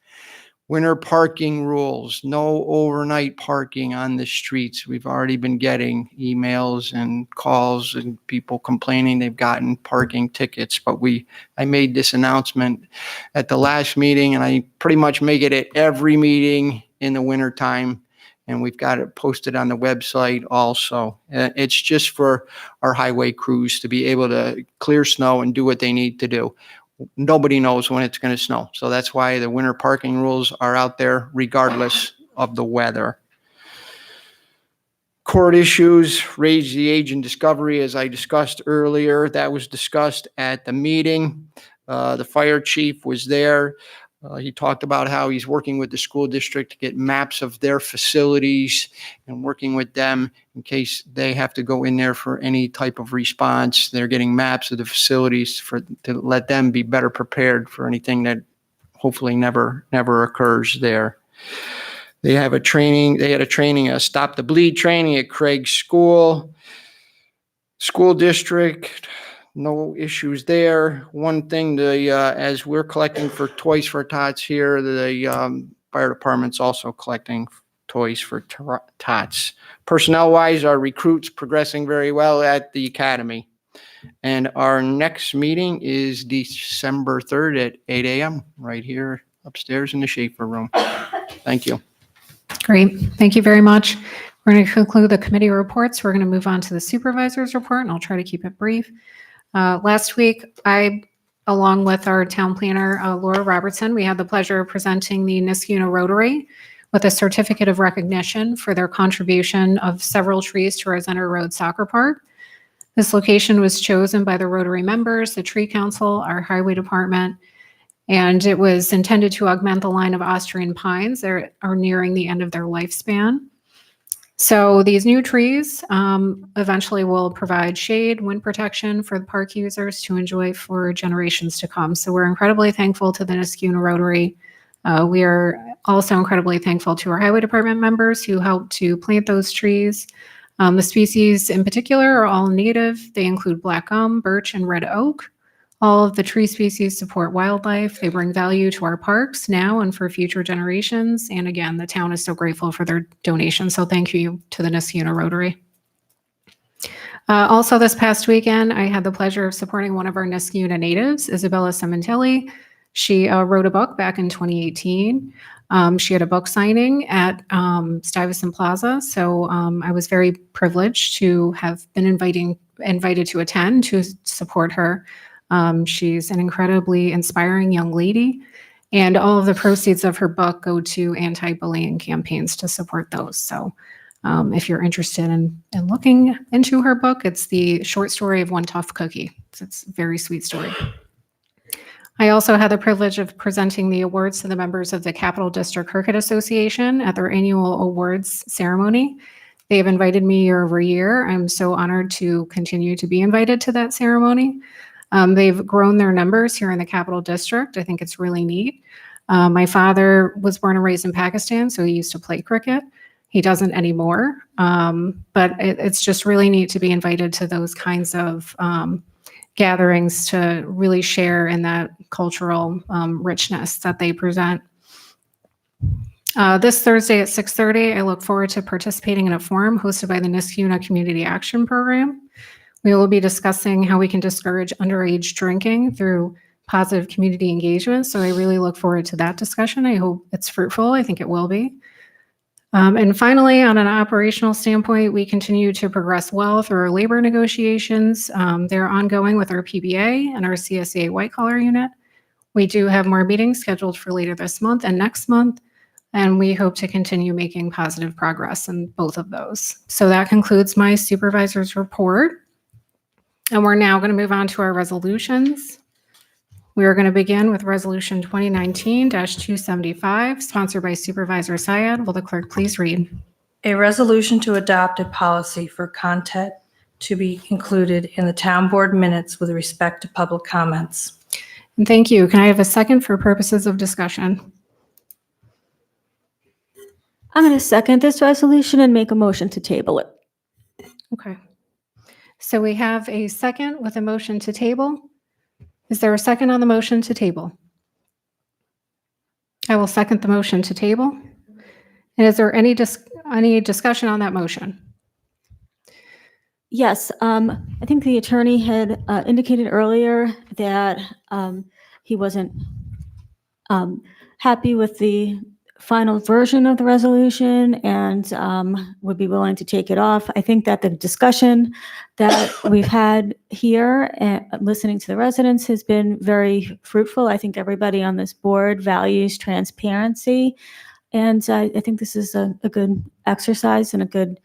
Winter parking rules, no overnight parking on the streets. We've already been getting emails and calls and people complaining they've gotten parking tickets, but I made this announcement at the last meeting and I pretty much make it at every meeting in the winter time. And we've got it posted on the website also. It's just for our highway crews to be able to clear snow and do what they need to do. Nobody knows when it's going to snow. So that's why the winter parking rules are out there regardless of the weather. Court issues, raise the age in discovery, as I discussed earlier. That was discussed at the meeting. The fire chief was there. He talked about how he's working with the school district to get maps of their facilities and working with them in case they have to go in there for any type of response. They're getting maps of the facilities to let them be better prepared for anything that hopefully never occurs there. They had a training, a Stop the Bleed training at Craig's school district. No issues there. One thing, as we're collecting for Toys for Tots here, the fire department's also collecting toys for tots. Personnel-wise, our recruits progressing very well at the academy. And our next meeting is December 3rd at 8 a.m. right here upstairs in the Schaefer room. Thank you. Great. Thank you very much. We're going to conclude the committee reports. We're going to move on to the supervisor's report, and I'll try to keep it brief. Last week, I, along with our town planner, Laura Robertson, we had the pleasure of presenting the Niskuna Rotary, with a certificate of recognition for their contribution of several trees to our Center Road Soccer Park. This location was chosen by the Rotary members, the Tree Council, our Highway Department, and it was intended to augment the line of Austrian pines that are nearing the end of their lifespan. So these new trees eventually will provide shade, wind protection for the park users to enjoy for generations to come. So we're incredibly thankful to the Niskuna Rotary. We are also incredibly thankful to our Highway Department members who helped to plant those trees. The species in particular are all native. They include black gum, birch, and red oak. All of the tree species support wildlife. They bring value to our parks now and for future generations. And again, the town is so grateful for their donation. So thank you to the Niskuna Rotary. Also this past weekend, I had the pleasure of supporting one of our Niskuna natives, Isabella Cementelli. She wrote a book back in 2018. She had a book signing at Stuyvesant Plaza. So I was very privileged to have been invited to attend to support her. She's an incredibly inspiring young lady, and all of the proceeds of her book go to anti-bullying campaigns to support those. So if you're interested in looking into her book, it's the short story of One Tough Cookie. It's a very sweet story. I also had the privilege of presenting the awards to the members of the Capital District Cricket Association at their annual awards ceremony. They have invited me year over year. I'm so honored to continue to be invited to that ceremony. They've grown their numbers here in the Capital District. I think it's really neat. My father was born and raised in Pakistan, so he used to play cricket. He doesn't anymore, but it's just really neat to be invited to those kinds of gatherings to really share in that cultural richness that they present. This Thursday at 6:30, I look forward to participating in a forum hosted by the Niskuna Community Action Program. We will be discussing how we can discourage underage drinking through positive community engagement. So I really look forward to that discussion. I hope it's fruitful. I think it will be. And finally, on an operational standpoint, we continue to progress well through our labor negotiations. They're ongoing with our PBA and our CSA white collar unit. We do have more meetings scheduled for later this month and next month, and we hope to continue making positive progress in both of those. So that concludes my supervisor's report. And we're now going to move on to our resolutions. We are going to begin with Resolution 2019-275, sponsored by Supervisor Syed. Will the clerk please read? A resolution to adopt a policy for content to be included in the town board minutes with respect to public comments. And thank you. Can I have a second for purposes of discussion? I'm going to second this resolution and make a motion to table it. Okay. So we have a second with a motion to table. Is there a second on the motion to table? I will second the motion to table. And is there any discussion on that motion? Yes, I think the attorney had indicated earlier that he wasn't happy with the final version of the resolution and would be willing to take it off. I think that the discussion that we've had here and listening to the residents has been very fruitful. I think everybody on this board values transparency. And I think this is a good exercise and a good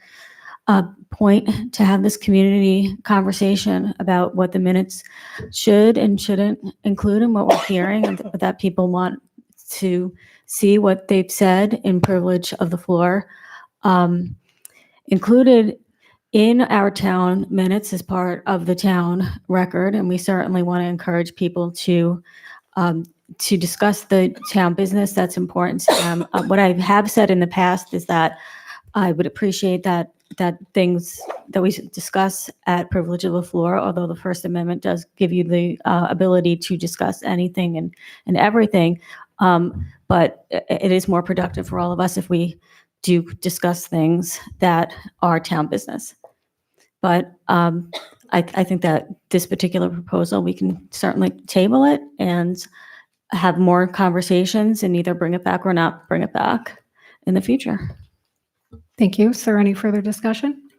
point to have this community conversation about what the minutes should and shouldn't include and what we're hearing and that people want to see what they've said in privilege of the floor. Included in our town minutes as part of the town record, and we certainly want to encourage people to discuss the town business that's important to them. What I have said in the past is that I would appreciate that things that we discuss at privilege of the floor, although the First Amendment does give you the ability to discuss anything and everything, but it is more productive for all of us if we do discuss things that are town business. But I think that this particular proposal, we can certainly table it and have more conversations and either bring it back or not bring it back in the future. Thank you. Is there any further discussion?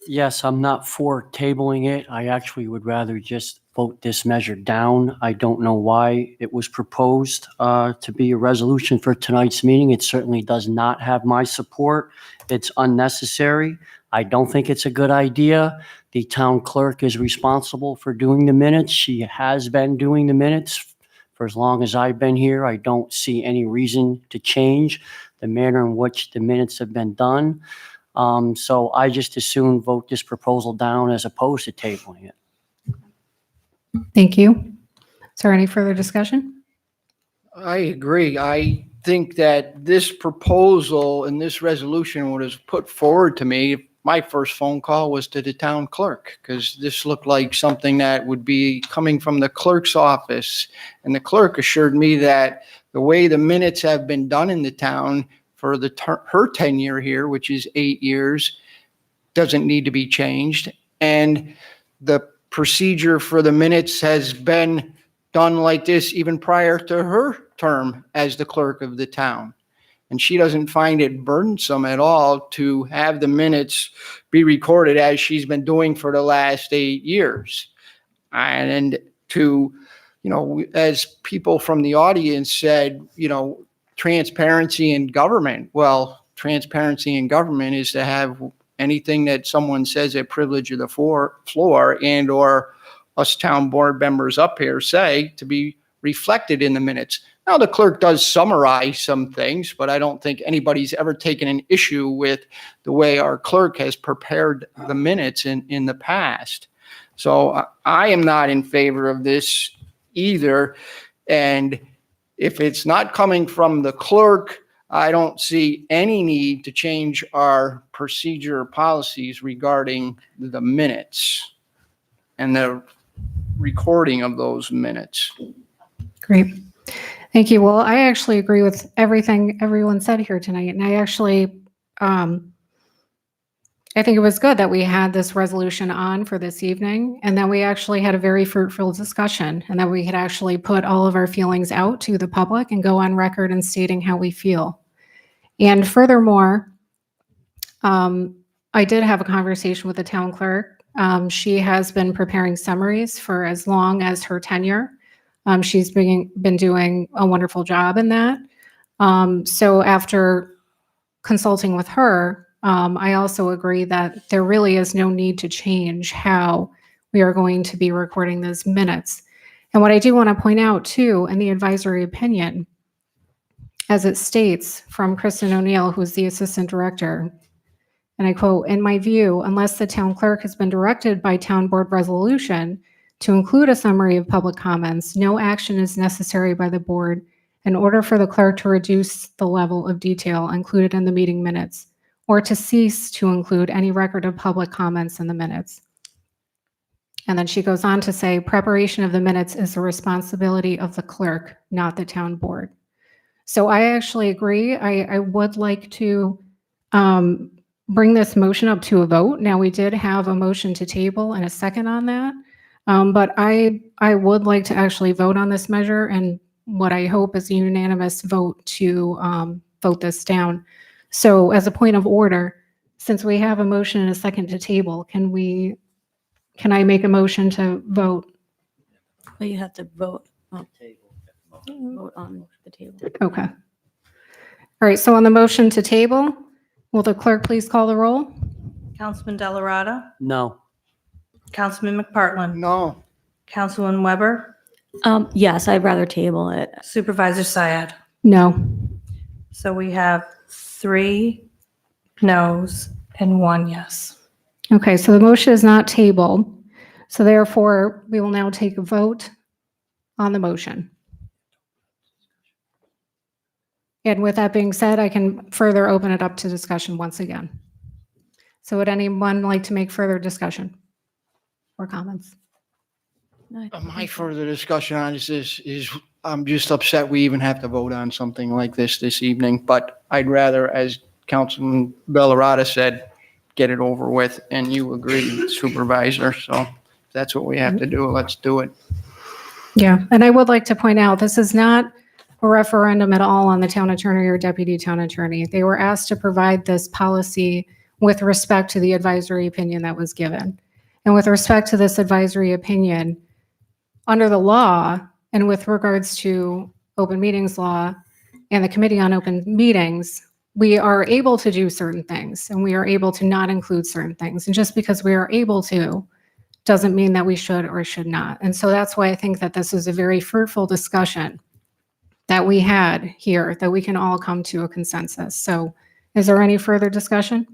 Yes, I'm not for tabling it. I actually would rather just vote this measure down. I don't know why it was proposed to be a resolution for tonight's meeting. It certainly does not have my support. It's unnecessary. I don't think it's a good idea. The town clerk is responsible for doing the minutes. She has been doing the minutes for as long as I've been here. I don't see any reason to change the manner in which the minutes have been done. So I just as soon vote this proposal down as opposed to tabling it. Thank you. Is there any further discussion? I agree. I think that this proposal and this resolution, what is put forward to me, my first phone call was to the town clerk, because this looked like something that would be coming from the clerk's office. And the clerk assured me that the way the minutes have been done in the town for her tenure here, which is 8 years, doesn't need to be changed. And the procedure for the minutes has been done like this even prior to her term as the clerk of the town. And she doesn't find it burdensome at all to have the minutes be recorded as she's been doing for the last 8 years. And to, as people from the audience said, transparency in government. Well, transparency in government is to have anything that someone says a privilege of the floor and or us town board members up here say to be reflected in the minutes. Now, the clerk does summarize some things, but I don't think anybody's ever taken an issue with the way our clerk has prepared the minutes in the past. So I am not in favor of this either. And if it's not coming from the clerk, I don't see any need to change our procedure policies regarding the minutes and the recording of those minutes. Great. Thank you. Well, I actually agree with everything everyone said here tonight. And I actually, I think it was good that we had this resolution on for this evening and that we actually had a very fruitful discussion and that we could actually put all of our feelings out to the public and go on record and stating how we feel. And furthermore, I did have a conversation with the town clerk. She has been preparing summaries for as long as her tenure. She's been doing a wonderful job in that. So after consulting with her, I also agree that there really is no need to change how we are going to be recording those minutes. And what I do want to point out too, in the advisory opinion, as it states from Kristen O'Neill, who's the assistant director, and I quote, "In my view, unless the town clerk has been directed by town board resolution to include a summary of public comments, no action is necessary by the board in order for the clerk to reduce the level of detail included in the meeting minutes or to cease to include any record of public comments in the minutes." And then she goes on to say, preparation of the minutes is the responsibility of the clerk, not the town board. So I actually agree. I would like to bring this motion up to a vote. Now, we did have a motion to table and a second on that. But I would like to actually vote on this measure, and what I hope is a unanimous vote to vote this down. So as a point of order, since we have a motion and a second to table, can I make a motion to vote? Well, you have to vote on the table. Okay. All right, so on the motion to table, will the clerk please call the roll? Councilman Delarada. No. Councilman McPartlin. No. Councilman Weber. Yes, I'd rather table it. Supervisor Syed. No. So we have 3 noes and 1 yes. Okay, so the motion is not tabled. So therefore, we will now take a vote on the motion. And with that being said, I can further open it up to discussion once again. So would anyone like to make further discussion or comments? My further discussion on this is I'm just upset we even have to vote on something like this evening, but I'd rather, as Councilman Delarada said, get it over with, and you agree, Supervisor. So if that's what we have to do, let's do it. Yeah, and I would like to point out, this is not a referendum at all on the town attorney or deputy town attorney. They were asked to provide this policy with respect to the advisory opinion that was given. And with respect to this advisory opinion, under the law and with regards to open meetings law and the Committee on Open Meetings, we are able to do certain things and we are able to not include certain things. And just because we are able to doesn't mean that we should or should not. And so that's why I think that this is a very fruitful discussion that we had here, that we can all come to a consensus. So is there any further discussion?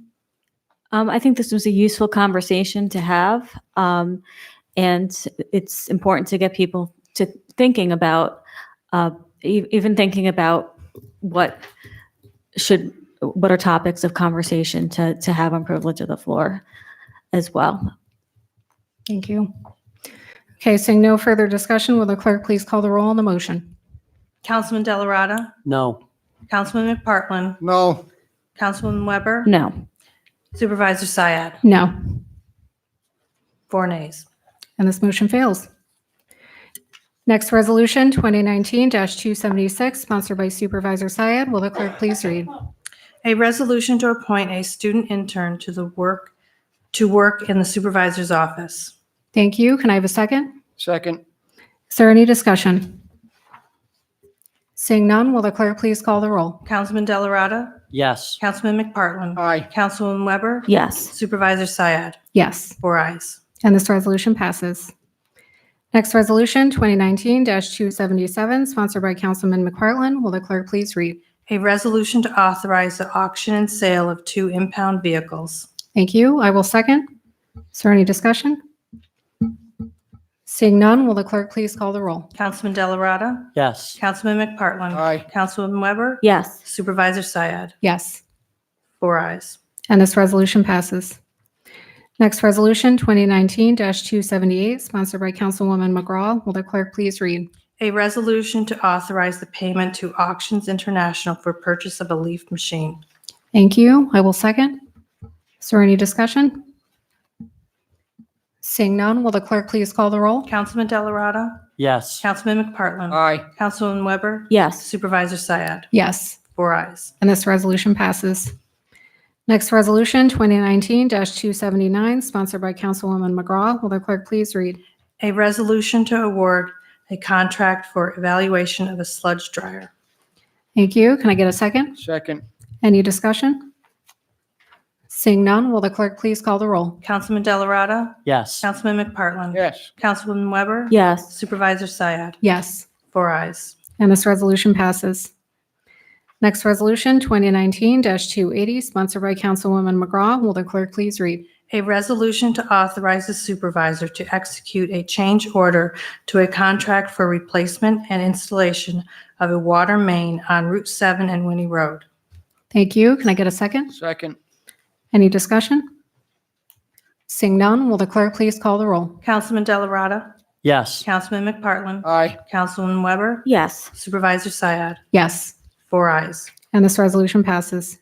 I think this was a useful conversation to have. And it's important to get people to thinking about, even thinking about what are topics of conversation to have on privilege of the floor as well. Thank you. Okay, seeing no further discussion, will the clerk please call the roll on the motion? Councilman Delarada. No. Councilman McPartlin. No. Councilwoman Weber. No. Supervisor Syed. No, 4 nays. and this motion fails. Next resolution, 2019-276, sponsored by Supervisor Syed. Will the clerk please read? A resolution to appoint a student intern to work in the supervisor's office. Thank you. Can I have a second? Second. Is there any discussion? Seeing none, will the clerk please call the roll? Councilman Delarada. Yes. Councilman McPartlin. Aye. Councilwoman Weber. Yes. Supervisor Syed. Yes, 4 ayes. and this resolution passes. Next resolution, 2019-277, sponsored by Councilman McPartlin. Will the clerk please read? A resolution to authorize the auction and sale of 2 impound vehicles. Thank you. I will second. Is there any discussion? Seeing none, will the clerk please call the roll? Councilman Delarada. Yes. Councilman McPartlin. Aye. Councilwoman Weber. Yes. Supervisor Syed. Yes, 4 ayes. and this resolution passes. Next resolution, 2019-278, sponsored by Councilwoman McGraw. Will the clerk please read? A resolution to authorize the payment to Auctions International for purchase of a leaf machine. Thank you. I will second. Is there any discussion? Seeing none, will the clerk please call the roll? Councilman Delarada. Yes. Councilman McPartlin. Aye. Councilwoman Weber. Yes. Supervisor Syed. Yes, 4 ayes. and this resolution passes. Next resolution, 2019-279, sponsored by Councilwoman McGraw. Will the clerk please read? A resolution to award a contract for evaluation of a sludge dryer. Thank you. Can I get a second? Second. Any discussion? Seeing none, will the clerk please call the roll? Councilman Delarada. Yes. Councilman McPartlin. Yes. Councilwoman Weber. Yes. Supervisor Syed. Yes, 4 ayes. and this resolution passes. Next resolution, 2019-280, sponsored by Councilwoman McGraw. Will the clerk please read? A resolution to authorize the supervisor to execute a change order to a contract for replacement and installation of a water main on Route 7 and Winnie Road. Thank you. Can I get a second? Second. Any discussion? Seeing none, will the clerk please call the roll? Councilman Delarada. Yes. Councilman McPartlin. Aye. Councilwoman Weber. Yes. Supervisor Syed. Yes, 4 ayes. and this resolution passes.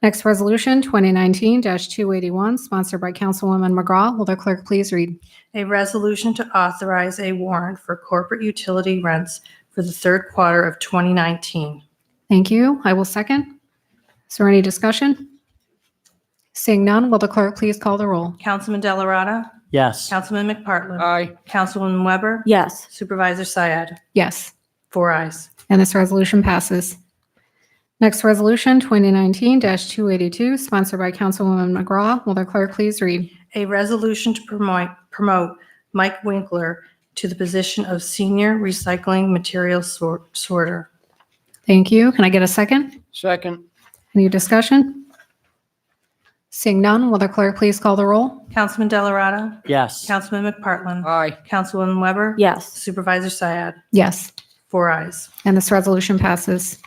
Next resolution, 2019-281, sponsored by Councilwoman McGraw. Will the clerk please read? A resolution to authorize a warrant for corporate utility rents for the 3rd quarter of 2019. Thank you. I will second. Is there any discussion? Seeing none, will the clerk please call the roll? Councilman Delarada. Yes. Councilman McPartlin. Aye. Councilwoman Weber. Yes. Supervisor Syed. Yes, 4 ayes. and this resolution passes. Next resolution, 2019-282, sponsored by Councilwoman McGraw. Will the clerk please read? A resolution to promote Mike Winkler to the position of Senior Recycling Material Sorter. Thank you. Can I get a second? Second. Any discussion? Seeing none, will the clerk please call the roll? Councilman Delarada. Yes. Councilman McPartlin. Aye. Councilwoman Weber. Yes. Supervisor Syed. Yes, 4 ayes. and this resolution passes.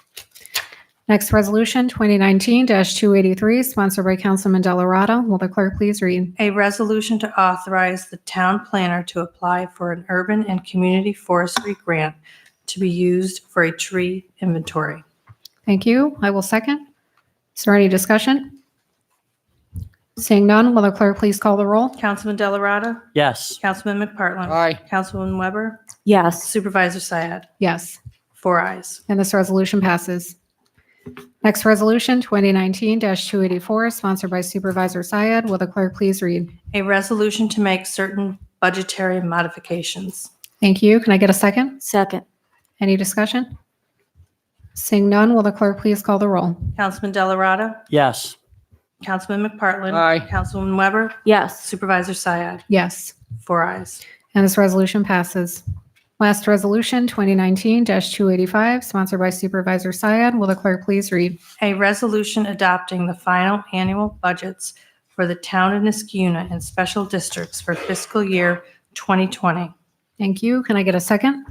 Next resolution, 2019-283, sponsored by Councilman Delarada. Will the clerk please read? A resolution to authorize the town planner to apply for an urban and community forestry grant to be used for a tree inventory. Thank you. I will second. Is there any discussion? Seeing none, will the clerk please call the roll? Councilman Delarada. Yes. Councilman McPartlin. Aye. Councilwoman Weber. Yes. Supervisor Syed. Yes, 4 ayes. and this resolution passes. Next resolution, 2019-284, sponsored by Supervisor Syed. Will the clerk please read? A resolution to make certain budgetary modifications. Thank you. Can I get a second? Second. Any discussion? Seeing none, will the clerk please call the roll? Councilman Delarada. Yes. Councilman McPartlin. Aye. Councilwoman Weber. Yes. Supervisor Syed. Yes. 4 ayes. And this resolution passes. Last resolution, 2019-285, sponsored by Supervisor Syed. Will the clerk please read? A resolution adopting the final annual budgets for the town of Niskuna and special districts for fiscal year 2020. Thank you. Can I get a second?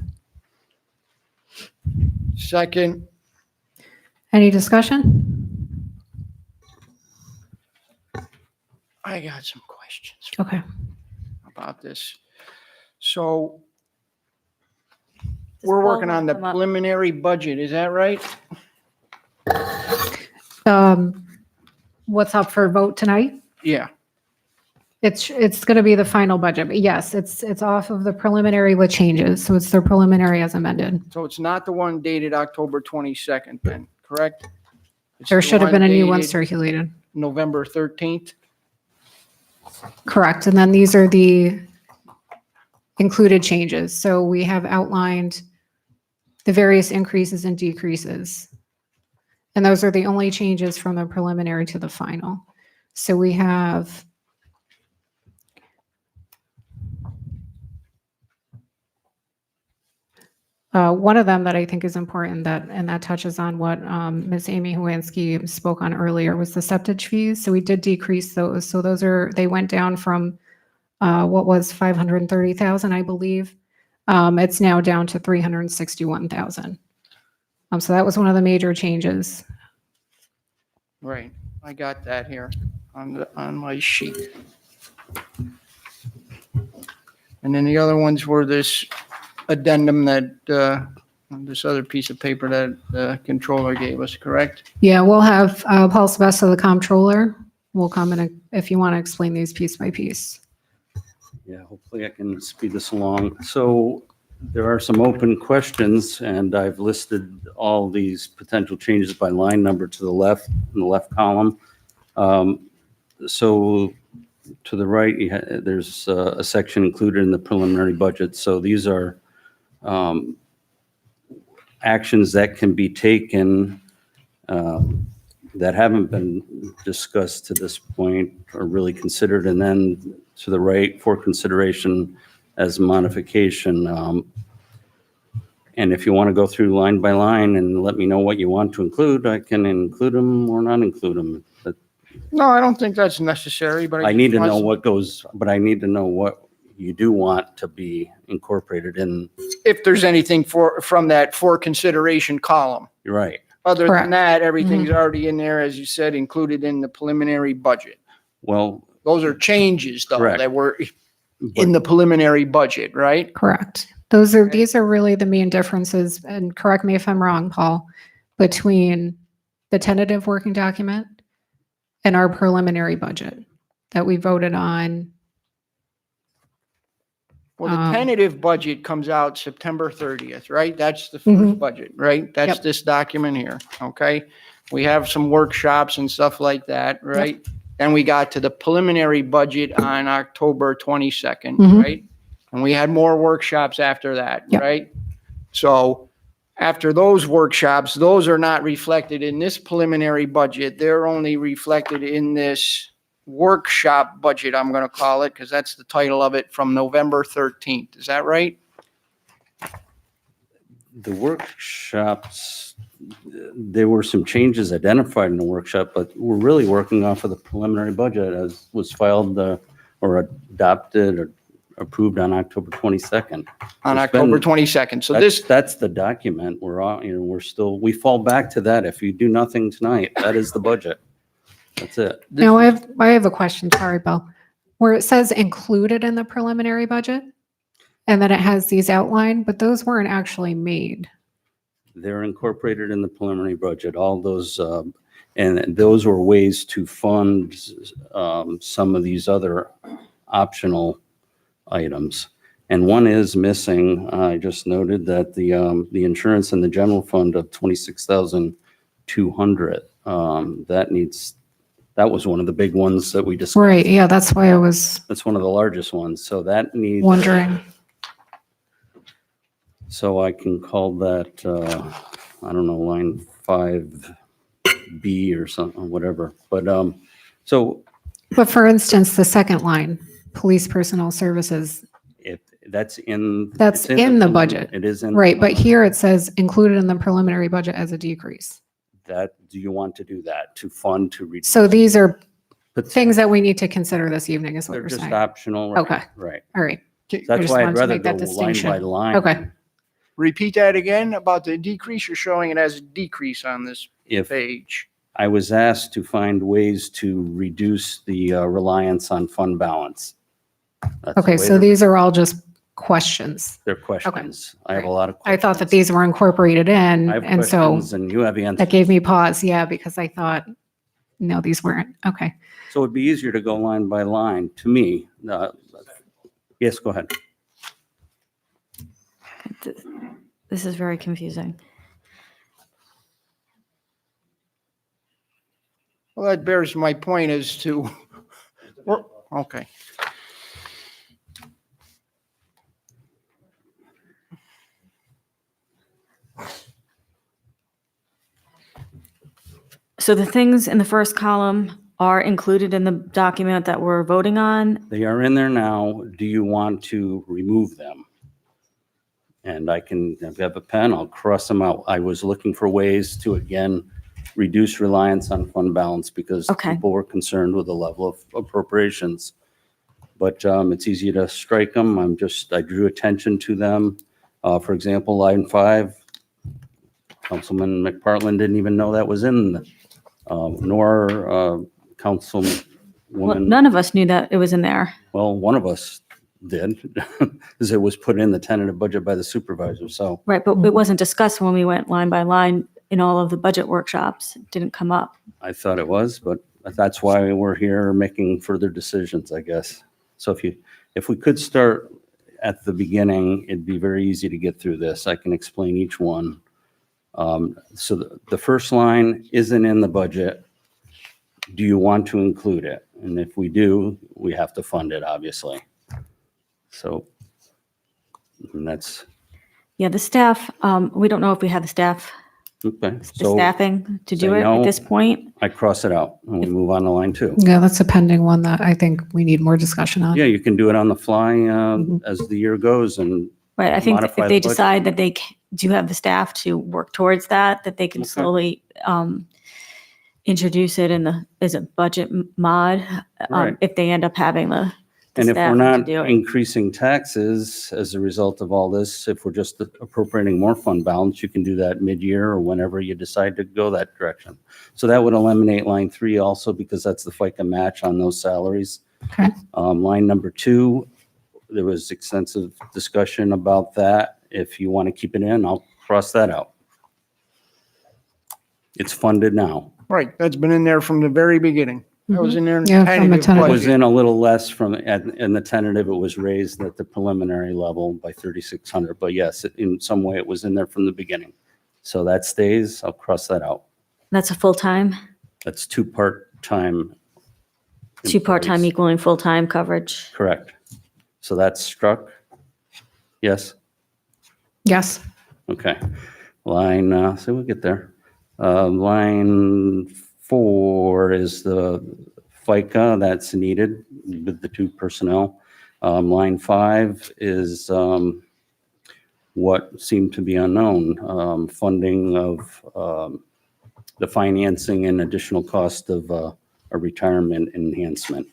Second. Any discussion? I got some questions Okay. about this. So we're working on the preliminary budget, is that right? What's up for vote tonight? Yeah. It's going to be the final budget, but yes, it's off of the preliminary with changes. So it's the preliminary as amended. So it's not the one dated October 22nd then, correct? It's There the should have been a new one dated circulated. November 13th? Correct. And then these are the included changes. So we have outlined the various increases and decreases. And those are the only changes from the preliminary to the final. So we have one of them that I think is important and that touches on what Ms. Amy Huansky spoke on earlier was the septage fees. So we did decrease those. So they went down from what was 530,000, I believe. It's now down to 361,000. So that was one of the major changes. Right, I got that here on my sheet. And then the other ones were this addendum that, this other piece of paper that the controller gave us, correct? Yeah, we'll have Paul Sebesta, the comptroller, will come in if you want to explain these piece by piece. Yeah, hopefully I can speed this along. So there are some open questions, and I've listed all these potential changes by line number to the left, in the left column. So to the right, there's a section included in the preliminary budget. So these are actions that can be taken that haven't been discussed to this point or really considered, and then to the right for consideration as modification. And if you want to go through line by line and let me know what you want to include, I can include them or not include them. But No, I don't think that's necessary, but. I need to just know want what goes, but I need to know what you do want to be incorporated in. If there's anything from that for consideration column. You're right. Other Correct. than that, everything's already in there, as you said, included in the preliminary budget. Well, Those are changes, though, Correct. that were in the preliminary budget, right? Correct. These are really the main differences, and correct me if I'm wrong, Paul, between the tentative working document and our preliminary budget that we voted on. Well, the Um, tentative budget comes out September 30th, right? That's the Mhm. first budget, right? That's Yep. this document here, okay? We have some workshops and stuff like that, right? Then we got to the preliminary budget on October 22nd, Mhm. right? And we had more workshops after that, Yep. right? So after those workshops, those are not reflected in this preliminary budget. They're only reflected in this workshop budget, I'm going to call it, because that's the title of it, from November 13th. Is that right? the workshops, there were some changes identified in the workshop, but we're really working off of the preliminary budget as was filed or adopted or approved on October 22nd. On It's October been- 22nd. So That's, this, that's the document. We're on, we fall back to that. If you do nothing tonight, that is the budget. That's it. Now, I have a question, sorry, Bill. Where it says included in the preliminary budget, and then it has these outlined, but those weren't actually made. They're incorporated in the preliminary budget, all those, and those were ways to fund some of these other optional items. And one is missing. I just noted that the insurance and the general fund of 26,200, that was one of the big ones that we discussed. Right, yeah, that's why I was That's one of the largest ones. So that needs. wondering. So I can call that, I don't know, line 5B or something, whatever. But, so But for instance, the second line, police personnel services, if that's in. That's it's in the budget. It is in. right, but here it says included in the preliminary budget as a decrease. That, do you want to do that, to fund, to reduce? So these are But things that we need to consider this evening is what they're you're just saying. optional. Right, Okay. Right. All right. That's just why I'd wanted to rather make go that line distinction. by line. Okay. Repeat that again about the decrease. You're showing it as a decrease on this If page. I was asked to find ways to reduce the reliance on fund balance. That's the Okay, way so these are all just questions. they're questions. I have a Right. lot of I questions. thought that these were incorporated in, I have and so questions and you have answers. that gave me pause, yeah, because I thought, no, these weren't. Okay. So it'd be easier to go line by line to me. Yes, go ahead. This is very confusing. Well, that bears my point as to, okay. So the things in the first column are included in the document that we're voting on. They are in there now. Do you want to remove them? And I can, if you have a pen, I'll cross them out. I was looking for ways to, again, reduce reliance on fund balance because Okay. people were concerned with the level of appropriations. But it's easy to strike them. I drew attention to them. For example, line 5, Councilman McPartlin didn't even know that was in, nor Well, Councilwoman. none of us knew that it was in there. Well, one of us did, because it was put in the tentative budget by the supervisor, so. Right, but it wasn't discussed when we went line by line in all of the budget workshops. It didn't come up. I thought it was, but that's why we're here making further decisions, I guess. So if we could start at the beginning, it'd be very easy to get through this. I can explain each one. So the first line isn't in the budget. Do you want to include it? And if we do, we have to fund it, obviously. So, and that's, Yeah, the staff, we don't know if we have the staff, okay. the So staffing to do say it at no. this point. I cross it out and we move on to line 2. Yeah, that's a pending one that I think we need more discussion on. Yeah, you can do it on the fly Mhm. as the year goes and Right, I think that modify if the they budget. decide that they do have the staff to work towards that they can Okay. slowly introduce it in the, as a budget mod, Right. if they end up having the And if we're staff to not do it. increasing taxes as a result of all this, if we're just appropriating more fund balance, you can do that mid-year or whenever you decide to go that direction. So that would eliminate line 3 also because that's the FICA match on those salaries. Okay. Line number 2, there was extensive discussion about that. If you want to keep it in, I'll cross that out. It's funded now. Right, that's been in there from the very beginning. That was in there. in the Yeah, from the tentative tentative. It was budget. in a little less in the tentative, it was raised at the preliminary level by 3,600. But yes, in some way it was in there from the beginning. So that stays, I'll cross that out. That's a full-time, That's 2 part-time. 2 part-time employees. equaling full-time coverage. Correct. So that's struck? Yes? Yes. Okay. Line, so we'll get there. Line 4 is the FICA that's needed with the 2 personnel. Line 5 is what seemed to be unknown, funding of the financing and additional cost of a retirement enhancement.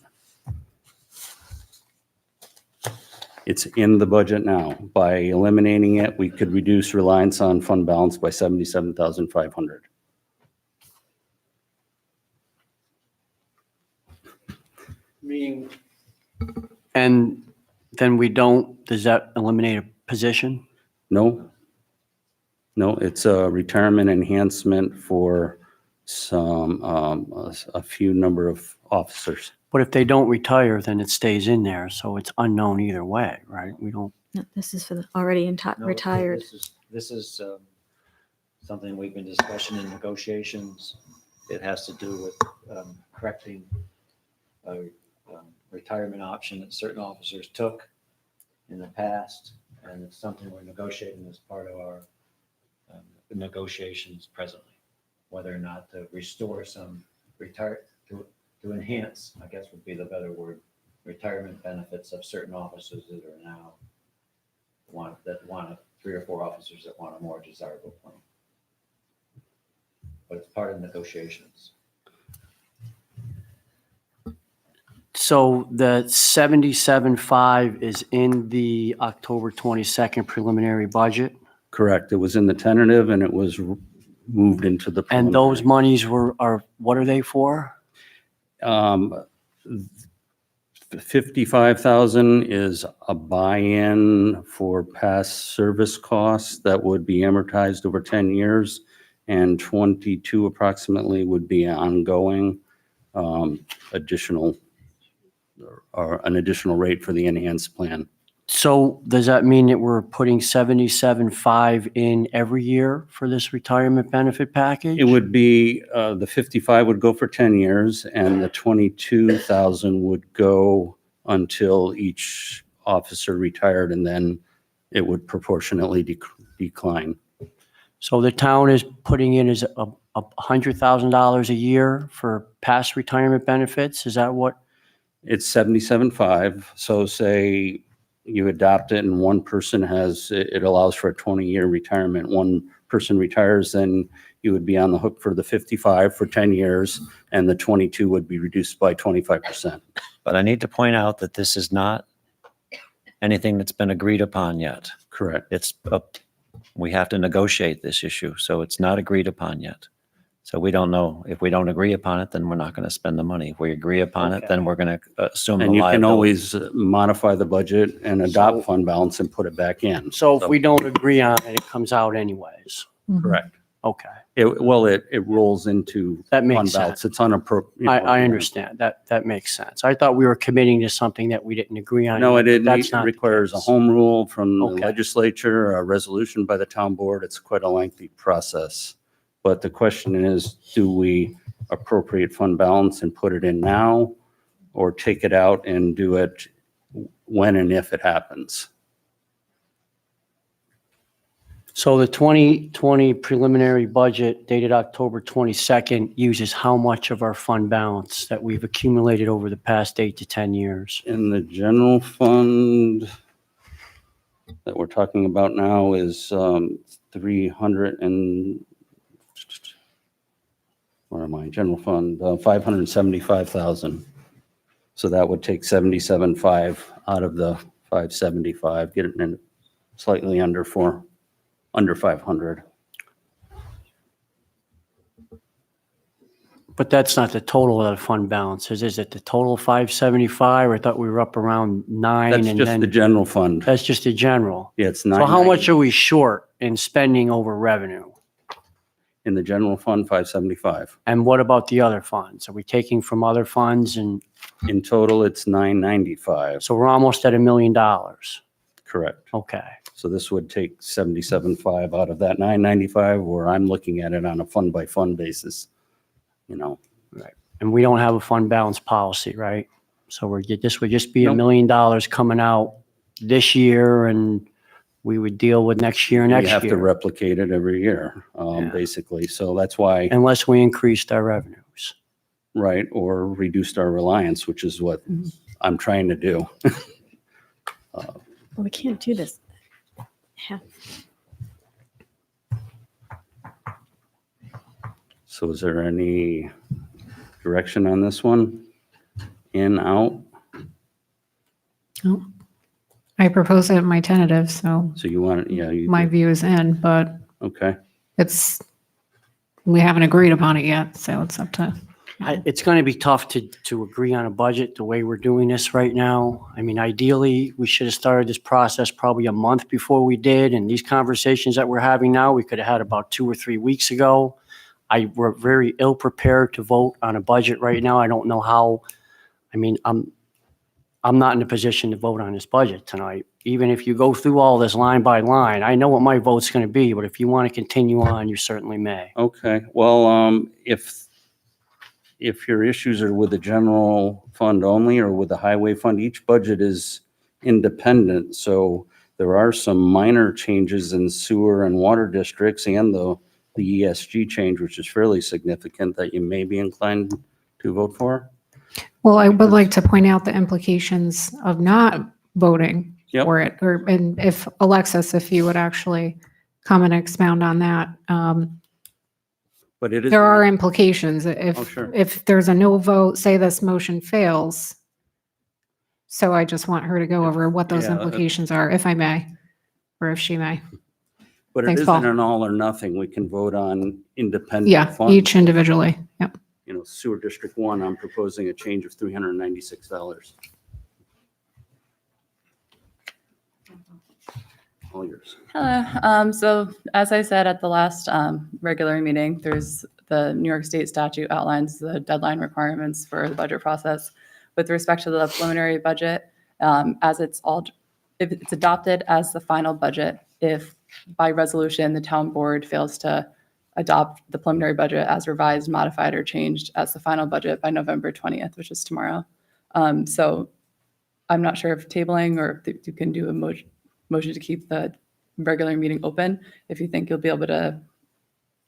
It's in the budget now. By eliminating it, we could reduce reliance on fund balance by 77,500. Meaning, And then we don't, does that eliminate a position? No? No, it's a retirement enhancement for some, a few number of officers. But if they don't retire, then it stays in there, so it's unknown either way, right? We don't, No, this is for the already No, retired. This is something we've been discussing in negotiations. It has to do with correcting a retirement option that certain officers took in the past. And it's something we're negotiating as part of our negotiations presently, whether or not to restore some to enhance, I guess would be the better word, retirement benefits of certain officers that are now want 3 or 4 officers that want a more desirable plan. But it's part of negotiations. So the 77.5 is in the October 22nd preliminary budget, Correct. It was in the tentative and it was moved into the. and those preliminary. monies what are they for? 55,000 is a buy-in for past service costs that would be amortized over 10 years, and 22 approximately would be ongoing additional or an additional rate for the enhanced plan. So does that mean that we're putting 77.5 in every year for this retirement benefit package? It would be, the 55 would go for 10 years and the 22,000 would go until each officer retired, and then it would proportionately decline. So the town is putting in is $100,000 a year for past retirement benefits? Is that what? It's 77.5. So say you adopt it and one person it allows for a 20-year retirement. One person retires, then you would be on the hook for the 55 for 10 years, and the 22 would be reduced by 25%. But I need to point out that this is not anything that's been agreed upon yet. Correct. It's we have to negotiate this issue, so it's not agreed upon yet. So we don't know. If we don't agree upon it, then we're not going to spend the money. If we agree upon it, then we're going to assume the And you can liability. always modify the budget and adopt fund balance and put it back in. So if we don't agree on it, it comes out anyways? Correct. Okay, It rolls into that makes fund balance. sense. It's unappropriate. I understand. That makes sense. I thought we were committing to something that we didn't agree on. No, it That's not the requires a case. home rule from the Okay. legislature, a resolution by the town board. It's quite a lengthy process. But the question is, do we appropriate fund balance and put it in now, or take it out and do it when and if it happens? So the 2020 preliminary budget dated October 22nd uses how much of our fund balance that we've accumulated over the past 8 to 10 years? In the general fund that we're talking about now is 300 and, where am I? General fund, 575,000. So that would take 77.5 out of the 575, get it in slightly under 500. But that's not the total of the fund balances. Is it the total 575? I thought we were up around 9 That's and just the then general fund. that's just the general. Yeah, it's So how much 990. are we short in spending over revenue? In the general fund, 575. And what about the other funds? Are we taking from other funds? And In total, it's 995. so we're almost at $1 million. Correct. Okay. So this would take 77.5 out of that 995, where I'm looking at it on a fund by fund basis. You know, And we don't have a fund balance policy, right? So this would just be $1 Nope. million coming out this year, and we would deal with next year, you next have to year, replicate it every year, Yeah. basically. So that's why, unless we increased our revenues. right, or reduced our reliance, which is what I'm trying to do. Well, we can't do this. So is there any direction on this one? In, out? I propose it in my tentative, so So you want, yeah, you, my view is in, but okay. we haven't agreed upon it yet, so it's up to. It's going to be tough to agree on a budget the way we're doing this right now. I mean, ideally, we should have started this process probably a month before we did. And these conversations that we're having now, we could have had about 2 or 3 weeks ago. We're very ill prepared to vote on a budget right now. I don't know how, I mean, I'm not in a position to vote on this budget tonight. Even if you go through all this line by line, I know what my vote's going to be, but if you want to continue on, you certainly may. Okay, well, if your issues are with the general fund only or with the highway fund, each budget is independent. So there are some minor changes in sewer and water districts and the ESG change, which is fairly significant, that you may be inclined to vote for. Well, I would like to point out the implications of not voting Yep. for it, and if Alexis, if you would actually come and expound on that. But it is. There are implications Oh, if, sure. if there's a no vote, say this motion fails. So I just want her to go over what those Yeah, implications are, if I may, or if she may. But it Thanks, isn't Paul. an all or nothing. We can vote on independent Yeah, funds. each individually. Yep. You know, sewer district 1, I'm proposing a change of $396. All yours. Hello. So as I said at the last regular meeting, there's the New York State statute outlines the deadline requirements for the budget process. With respect to the preliminary budget, as if it's adopted as the final budget, if by resolution the town board fails to adopt the preliminary budget as revised, modified, or changed as the final budget by November 20th, which is tomorrow. So I'm not sure if tabling or if you can do a motion to keep the regular meeting open if you think you'll be able to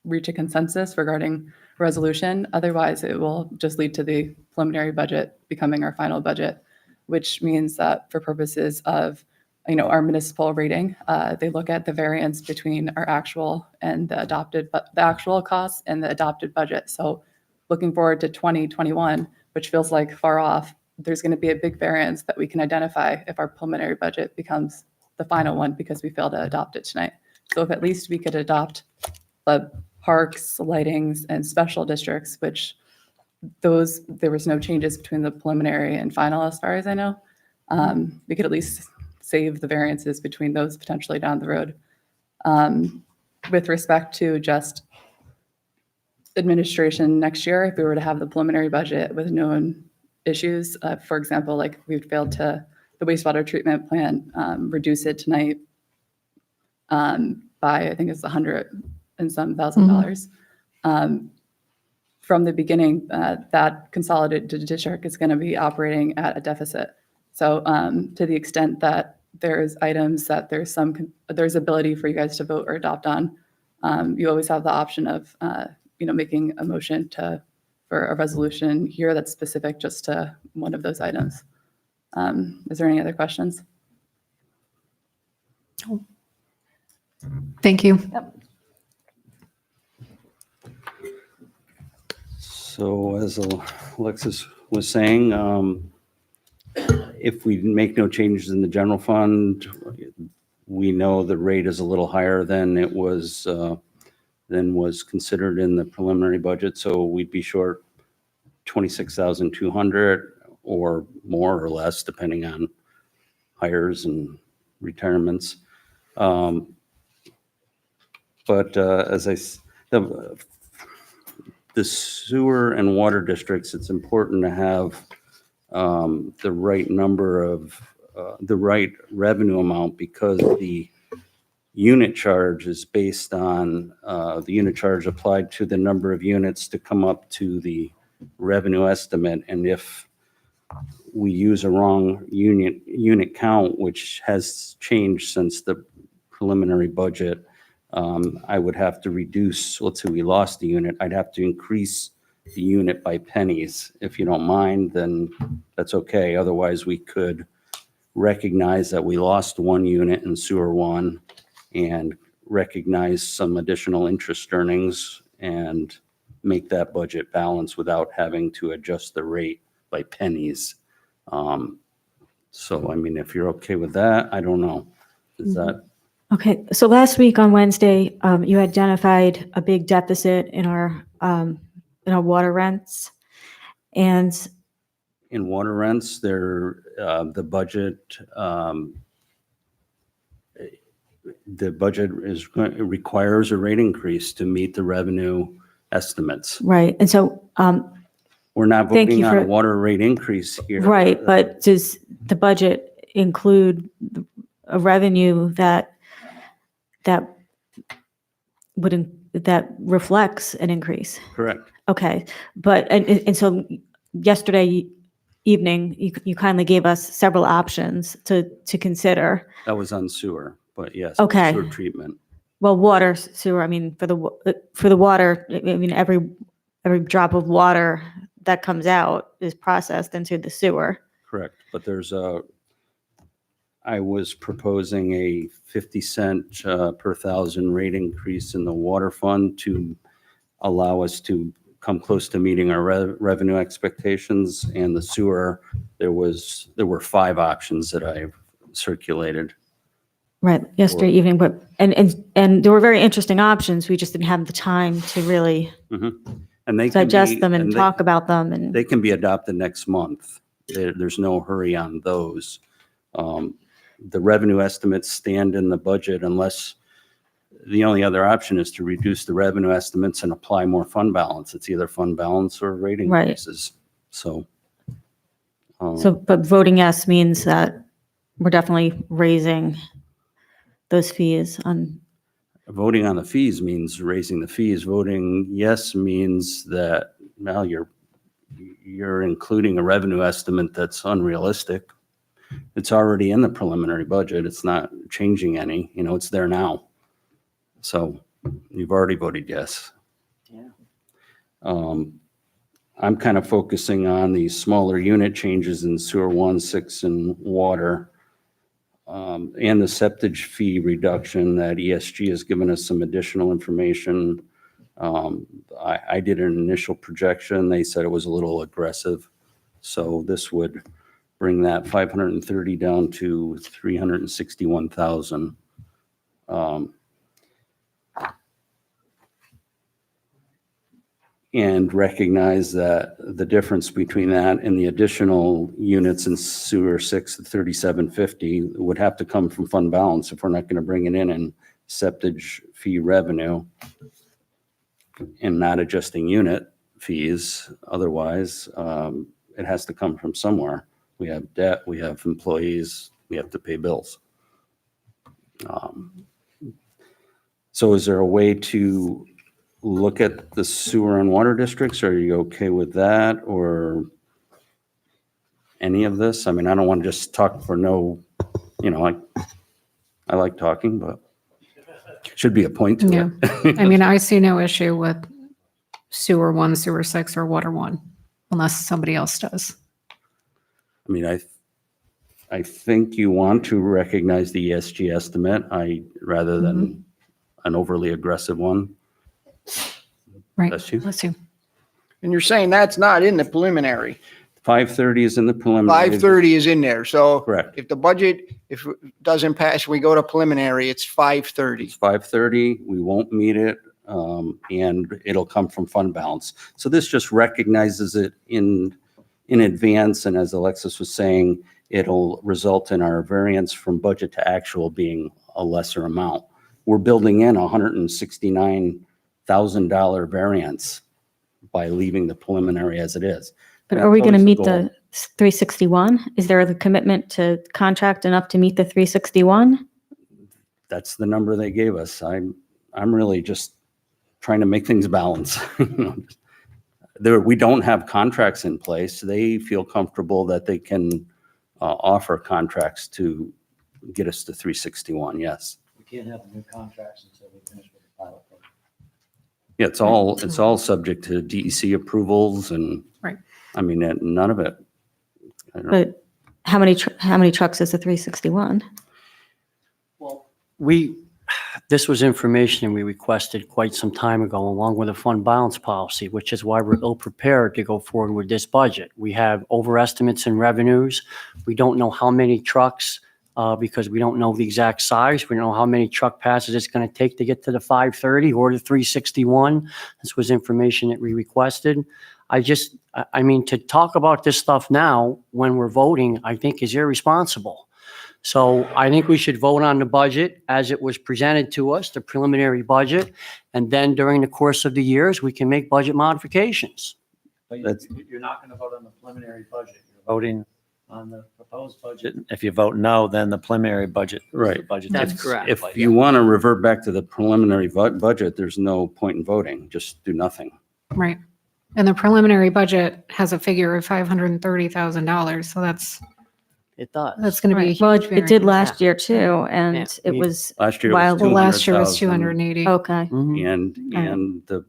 reach a consensus regarding resolution. Otherwise, it will just lead to the preliminary budget becoming our final budget, which means that for purposes of our municipal rating, they look at the variance between our actual and the actual costs and the adopted budget. So looking forward to 2021, which feels like far off, there's going to be a big variance that we can identify if our preliminary budget becomes the final one because we failed to adopt it tonight. So if at least we could adopt the parks, lightings, and special districts, which there was no changes between the preliminary and final as far as I know, we could at least save the variances between those potentially down the road. With respect to just administration next year, if we were to have the preliminary budget with known issues, for example, like we failed to the wastewater treatment plant, reduce it tonight by, I think it's $100 and some $1,000. From the beginning, that consolidated district is going to be operating at a deficit. So to the extent that there's items that there's ability for you guys to vote or adopt on, you always have the option of making a motion for a resolution here that's specific just to one of those items. Is there any other questions? Thank you. So as Alexis was saying, if we make no changes in the general fund, we know the rate is a little higher than it was considered in the preliminary budget. So we'd be short 26,200 or more or less, depending on hires and retirements. But the sewer and water districts, it's important to have the right number of, the right revenue amount, because the unit charge is based on, the unit charge applied to the number of units to come up to the revenue estimate. And if we use a wrong unit count, which has changed since the preliminary budget, I would have to reduce, let's say we lost the unit, I'd have to increase the unit by pennies. If you don't mind, then that's okay. Otherwise, we could recognize that we lost one unit in sewer 1 and recognize some additional interest earnings and make that budget balance without having to adjust the rate by pennies. So, I mean, if you're okay with that, I don't know. Is that? Okay, so last week on Wednesday, you identified a big deficit in our water rents. And In water rents, the budget requires a rate increase to meet the revenue estimates. right, and so, We're not Thank you voting on a for- water rate increase here. right, but does the budget include a revenue that reflects an increase? Correct. Okay, but, and so yesterday, evening, you kindly gave us several options to consider. That was on sewer, but yes. Okay. Sewer treatment. Well, water, sewer, I mean, for the water, I mean, every drop of water that comes out is processed into the sewer. Correct, but I was proposing a 50-cent per thousand rate increase in the water fund to allow us to come close to meeting our revenue expectations. And the sewer, there were 5 options that I circulated. Right, yesterday evening, but, and there were very interesting options. We just didn't have the time to really And they can digest be- them and they- talk about them and. They can be adopted next month. There's no hurry on those. The revenue estimates stand in the budget unless the only other option is to reduce the revenue estimates and apply more fund balance. It's either fund balance or rate Right. increases. So. But voting yes means that we're definitely raising those fees on, Voting on the fees means raising the fees. Voting yes means that now you're including a revenue estimate that's unrealistic. It's already in the preliminary budget. It's not changing any, it's there now. So you've already voted yes. I'm kind of focusing on the smaller unit changes in sewer 1, 6, and water. And the septage fee reduction that ESG has given us some additional information. I did an initial projection. They said it was a little aggressive. So this would bring that 530 down to 361,000. And recognize that the difference between that and the additional units in sewer 6 at 3750 would have to come from fund balance if we're not going to bring it in septage fee revenue and not adjusting unit fees. Otherwise, it has to come from somewhere. We have debt, we have employees, we have to pay bills. So is there a way to look at the sewer and water districts? Are you okay with that or any of this? I mean, I don't want to just talk for no, I like talking, but should be a point to Yeah. it. I mean, I see no issue with sewer 1, sewer 6, or water 1, unless somebody else does. I mean, I think you want to recognize the ESG estimate, rather than an overly aggressive one. Right. Bless you. Bless you. And you're saying that's not in the preliminary. 530 is in the preliminary. 530 is in there. So Correct. if the budget, if it doesn't pass, we go to preliminary, it's 530. It's 530, we won't meet it, and it'll come from fund balance. So this just recognizes it in advance, and as Alexis was saying, it'll result in our variance from budget to actual being a lesser amount. We're building in $169,000 variance by leaving the preliminary as it is. but are we going to That's meet always the 361? Is there the commitment to contract enough to meet the 361? That's the number they gave us. I'm really just trying to make things balance. We don't have contracts in place. They feel comfortable that they can offer contracts to get us to 361, yes. We can't have new contracts until we finish with the pilot program. Yeah, it's all subject to DEC approvals and. Right. I mean, none of it. I don't- But how many trucks is the 361? This was information we requested quite some time ago, along with a fund balance policy, which is why we're ill prepared to go forward with this budget. We have overestimates in revenues. We don't know how many trucks, because we don't know the exact size. We don't know how many truck passes it's going to take to get to the 530 or the 361. This was information that we requested. I mean, to talk about this stuff now when we're voting, I think is irresponsible. So I think we should vote on the budget as it was presented to us, the preliminary budget, and then during the course of the years, we can make budget modifications. But That's- you're not going to vote on the preliminary budget. You're Voting, on the proposed budget. if you vote no, then the preliminary budget. Right. Budget. That's is- correct. If you want to revert back to the preliminary budget, there's no point in voting. Just do nothing. Right. And the preliminary budget has a figure of $530,000, so that's It does. going to be a Right. Well, huge it variance. did last year too, and Yeah. it was Last year it was wildly. Well, last year was 200,000. 280. Okay. Mhm. And the,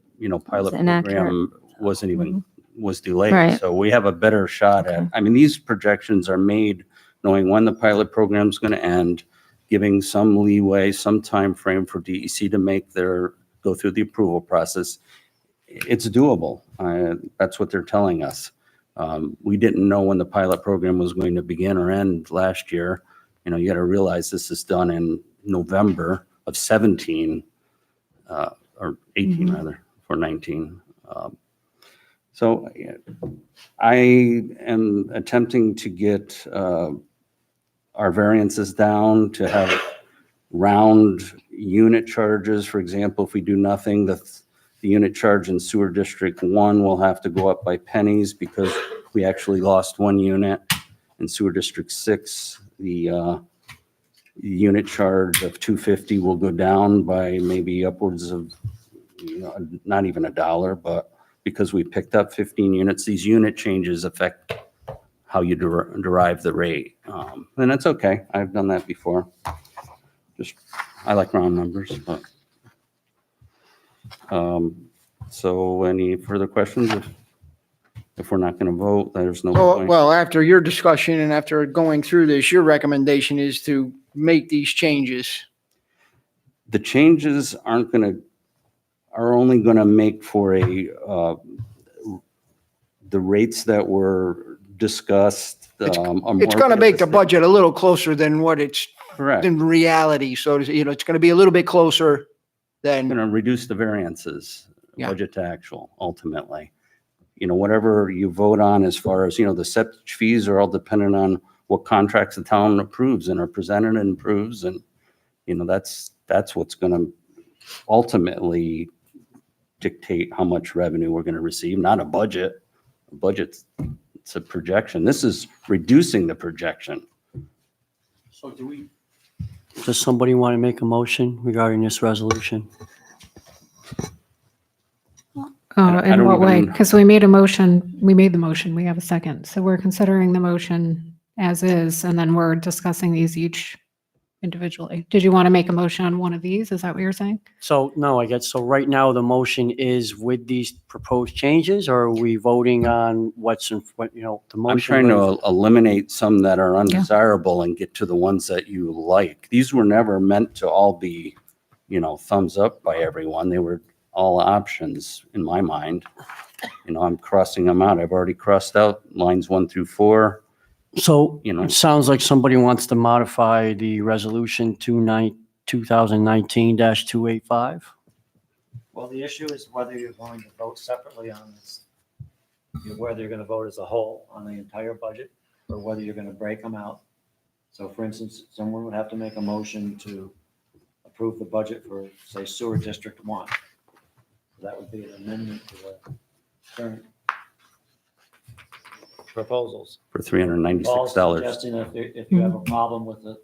pilot It's inaccurate. program wasn't even, was delayed. Right. So we have a better shot at, I mean, these projections are made knowing when the pilot program's going to end, giving some leeway, some time frame for DEC to go through the approval process. It's doable. That's what they're telling us. We didn't know when the pilot program was going to begin or end last year. You got to realize this is done in November of 17, or 18 rather, for 19. So I am attempting to get our variances down to have round unit charges. For example, if we do nothing, the unit charge in Sewer District 1 will have to go up by pennies because we actually lost one unit. In Sewer District 6, the unit charge of $2.50 will go down by maybe upwards of, not even $1, but because we picked up 15 units, these unit changes affect how you derive the rate. And that's okay. I've done that before. I like round numbers, but. So any further questions? If we're not going to vote, there's no point. Well, after your discussion and after going through this, your recommendation is to make these changes. The changes are only going to make for the rates that were discussed. It's going to make the budget a little closer than what it's Correct. in reality. So, it's going to be a little bit closer than. Going to reduce the variances, Yeah. budget to actual, ultimately. Whatever you vote on as far as, the septic fees are all dependent on what contracts the town approves and are presented and approves. And, that's what's going to ultimately dictate how much revenue we're going to receive, not a budget. A budget's, it's a projection. This is reducing the projection. So does somebody want to make a motion regarding this resolution? I In don't what way? even- Because we made the motion, we have a second. So we're considering the motion as is, and then we're discussing these each individually. Did you want to make a motion on one of these? Is that what you're saying? So, no, I guess, so right now the motion is with these proposed changes, or are we voting on the motion? I'm trying to eliminate some that are undesirable and get to the ones that you like. These were never meant to all be, thumbs up by everyone. They were all options in my mind. I'm crossing them out. I've already crossed out lines 1 through 4. So it sounds like somebody wants to modify the resolution 2019-285. Well, the issue is whether you're going to vote separately on this, whether you're going to vote as a whole on the entire budget, or whether you're going to break them out. So for instance, someone would have to make a motion to approve the budget for, say, Sewer District 1. That would be an amendment to the current proposals. For Paul's $396. suggesting if you have a problem with the,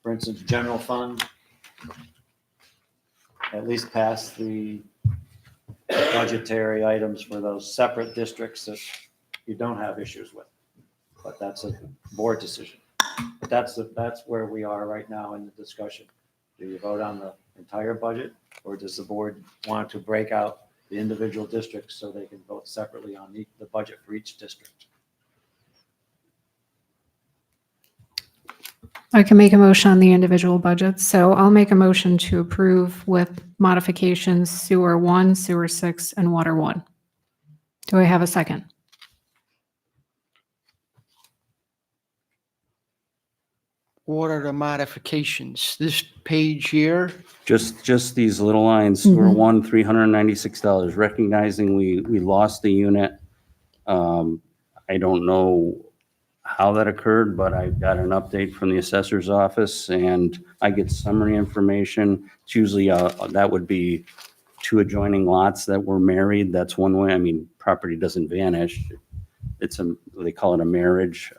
for instance, general fund, at least pass the budgetary items for those separate districts that you don't have issues with. But that's a board decision. But that's where we are right now in the discussion. Do you vote on the entire budget, or does the board want to break out the individual districts so they can vote separately on the budget for each district? I can make a motion on the individual budgets. So I'll make a motion to approve with modifications Sewer 1, Sewer 6, and Water 1. Do I have a second? What are the modifications? This page here? Just these little lines, Sewer 1, $396, recognizing we lost the unit. I don't know how that occurred, but I got an update from the assessor's office and I get summary information. It's usually, that would be 2 adjoining lots that were married. That's one way. I mean, property doesn't vanish. They call it a marriage.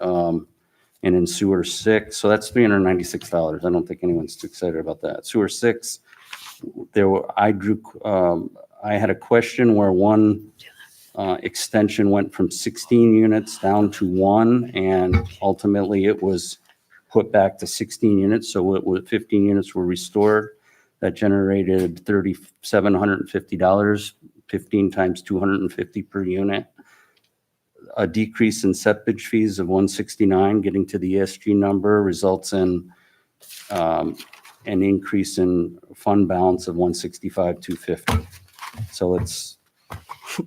And in Sewer 6, so that's $396. I don't think anyone's too excited about that. Sewer 6, I had a question where one extension went from 16 units down to 1, and ultimately it was put back to 16 units, so 15 units were restored. That generated $3,750, 15 times 250 per unit. A decrease in septic fees of 169, getting to the ESG number, results in an increase in fund balance of 165, 250. So it's,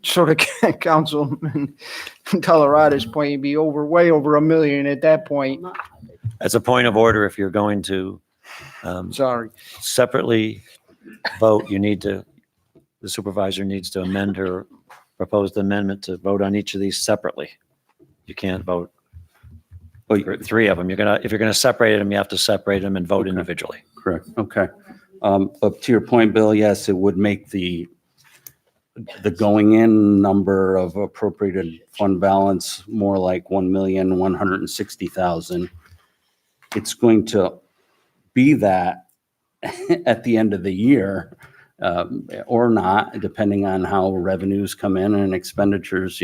So to Councilman Delarada's point, you'd be way over $1 million at that point. As a point of order, if you're going to Sorry. separately vote, the supervisor needs to amend her proposed amendment to vote on each of these separately. You can't vote for 3 of them. If you're gonna separate them, you have to separate them and vote individually. correct, okay. But to your point, Bill, yes, it would make the going in number of appropriated fund balance more like 1,160,000. It's going to be that at the end of the year, or not, depending on how revenues come in and expenditures,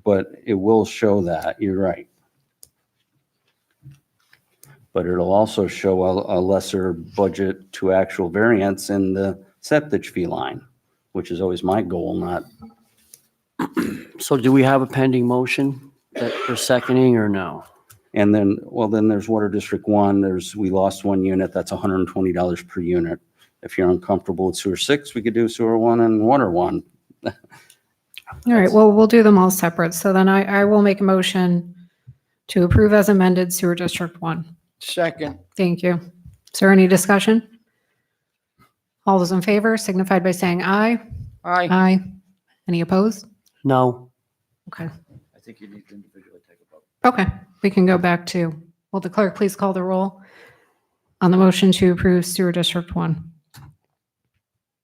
but it will show that, you're right. But it'll also show a lesser budget to actual variance in the septic fee line, which is always my goal, not. So do we have a pending motion that we're seconding or no? And then, then there's Water District 1, we lost 1 unit, that's $120 per unit. If you're uncomfortable with Sewer 6, we could do Sewer 1 and Water 1. All right, well, we'll do them all separate. So then I will make a motion to approve as amended Sewer District 1. Second. Thank you. Is there any discussion? All those in favor signified by saying aye. Aye. Aye. Any opposed? No. Okay. I think you need to individually take a vote. Okay, we can go back to, will the clerk please call the roll on the motion to approve Sewer District 1?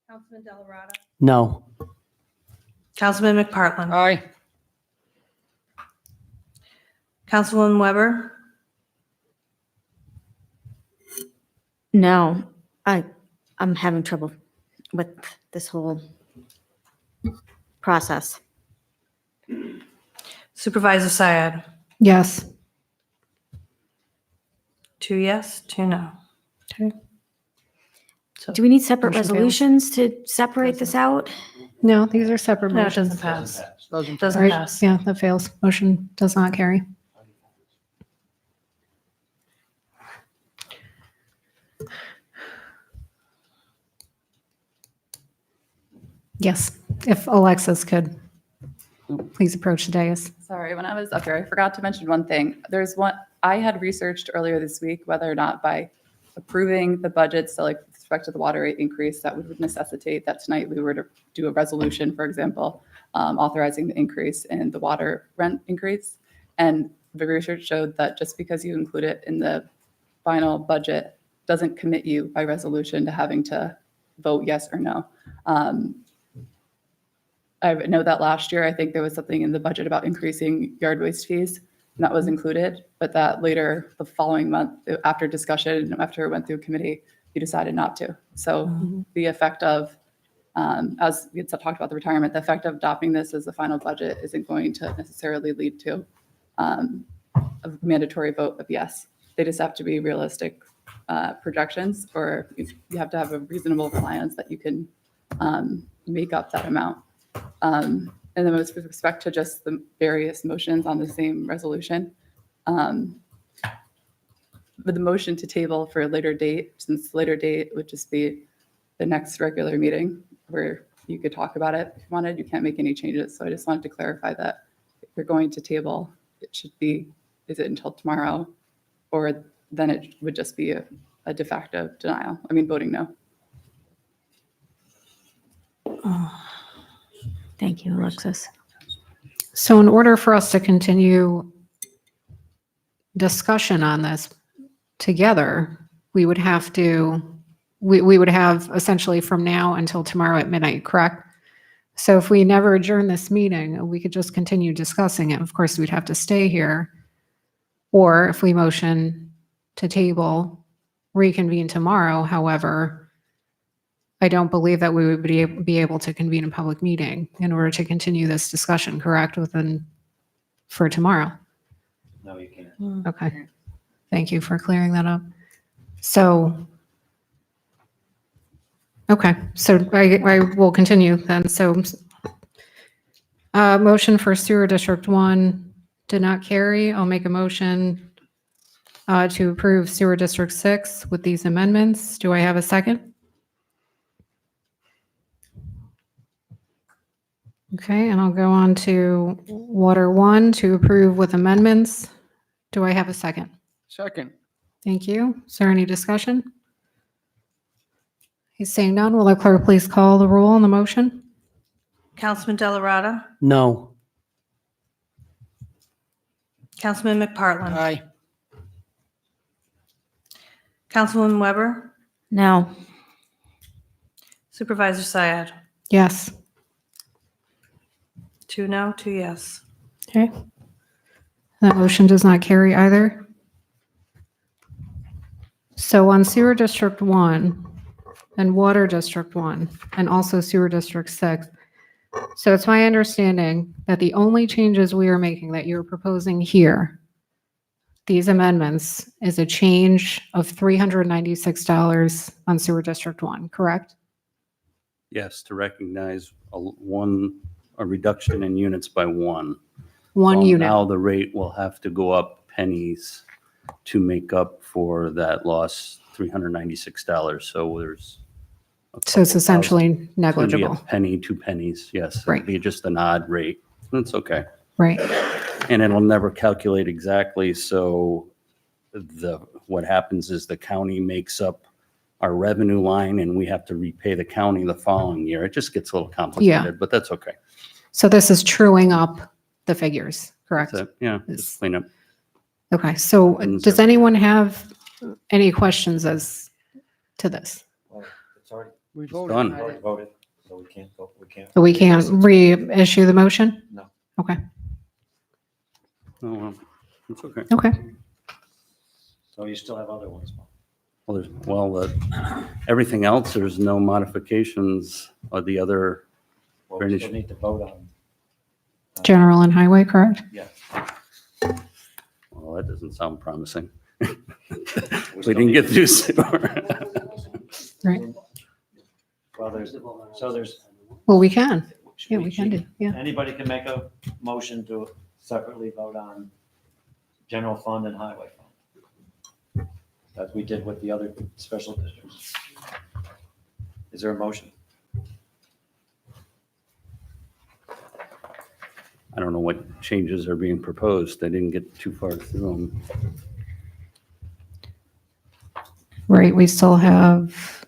Councilman Delarada. No. Councilman McPartlin. Aye. Councilwoman Weber. No, I'm having trouble with this whole process. Supervisor Syed. Yes. 2 yes, 2 no. Okay. So Do we need separate motion fails. resolutions to separate this out? No, these are separate No, it motions. doesn't pass. Doesn't. All Doesn't right, pass. yeah, that fails. Motion does not carry. Yes, if Alexis could please approach the dais. Sorry, when I was up here, I forgot to mention one thing. I had researched earlier this week whether or not by approving the budget, so like with respect to the water rate increase, that would necessitate that tonight we were to do a resolution, for example, authorizing the increase in the water rent increase. And the research showed that just because you include it in the final budget doesn't commit you by resolution to having to vote yes or no. I know that last year, I think there was something in the budget about increasing yard waste fees, and that was included, but that later, the following month, after discussion, after it went through committee, you decided not to. So the effect of, as we had talked about the retirement, the effect of adopting this as the final budget isn't going to necessarily lead to a mandatory vote of yes. They just have to be realistic projections, or you have to have a reasonable reliance that you can make up that amount. And then with respect to just the various motions on the same resolution, with the motion to table for a later date, since later date would just be the next regular meeting where you could talk about it if you wanted. You can't make any changes. So I just wanted to clarify that if you're going to table, it should be, is it until tomorrow? Or then it would just be a de facto denial. I mean, voting no. Thank you, Alexis. So in order for us to continue discussion on this together, we would have to, we would have essentially from now until tomorrow at midnight, correct? So if we never adjourn this meeting, we could just continue discussing it. Of course, we'd have to stay here. Or if we motion to table, reconvene tomorrow, however, I don't believe that we would be able to convene a public meeting in order to continue this discussion, correct, for tomorrow? No, you can't. Okay. Thank you for clearing that up. So, okay, so I will continue then. So, motion for Sewer District 1 did not carry. I'll make a motion to approve Sewer District 6 with these amendments. Do I have a second? Okay, and I'll go on to Water 1 to approve with amendments. Do I have a second? Second. Thank you. Is there any discussion? He's saying none. Will the clerk please call the roll on the motion? Councilman Delarada. No. Councilman McPartlin. Aye. Councilwoman Weber. No. Supervisor Syed. Yes. 2 no, 2 yes. Okay. That motion does not carry either. So on Sewer District 1 and Water District 1 and also Sewer District 6, so it's my understanding that the only changes we are making that you're proposing here, these amendments, is a change of $396 on Sewer District 1, correct? Yes, to recognize a reduction in units by one. One So unit. Now the rate will have to go up pennies to make up for that loss, $396. So there's. So it's essentially It's gonna be a negligible, penny, 2 pennies, yes. Right. It'll be just an odd rate. That's okay. right? And it'll never calculate exactly, so what happens is the county makes up our revenue line and we have to repay the county the following year. It just gets a little complicated, but that's okay. So this is truing up the figures, correct? That's it. Yeah, It's- just clean up. Okay, so And does anyone have any questions as to this? Well, it's already We Done. voted on already it. voted, so we can't go, we can't. We can't reissue the motion? No. Okay, Oh, well, it's okay. okay. So you still have other ones. Everything else, there's no modifications of the other. Well, we still need to vote on. General and highway, correct? Yeah. Well, that doesn't sound promising. We still didn't need get to- through sewer. Right. Well, there's. Well, we can. Yeah, we can do, yeah. Anybody can make a motion to separately vote on general fund and highway fund. As we did with the other special districts. Is there a motion? I don't know what changes are being proposed. I didn't get too far through them. Right, we still have,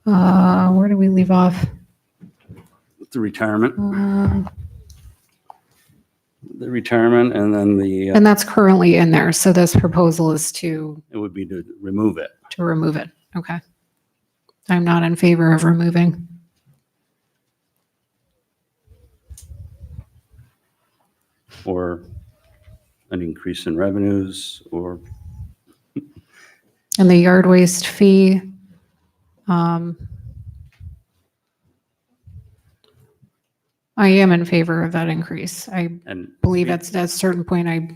where do we leave off? The retirement, Um, and then And that's currently in there, so this proposal is to it would be to remove it. remove it, okay? I'm not in favor of removing. Or an increase in revenues, or And the yard waste fee, I am in favor of that increase. I and believe at a certain point, I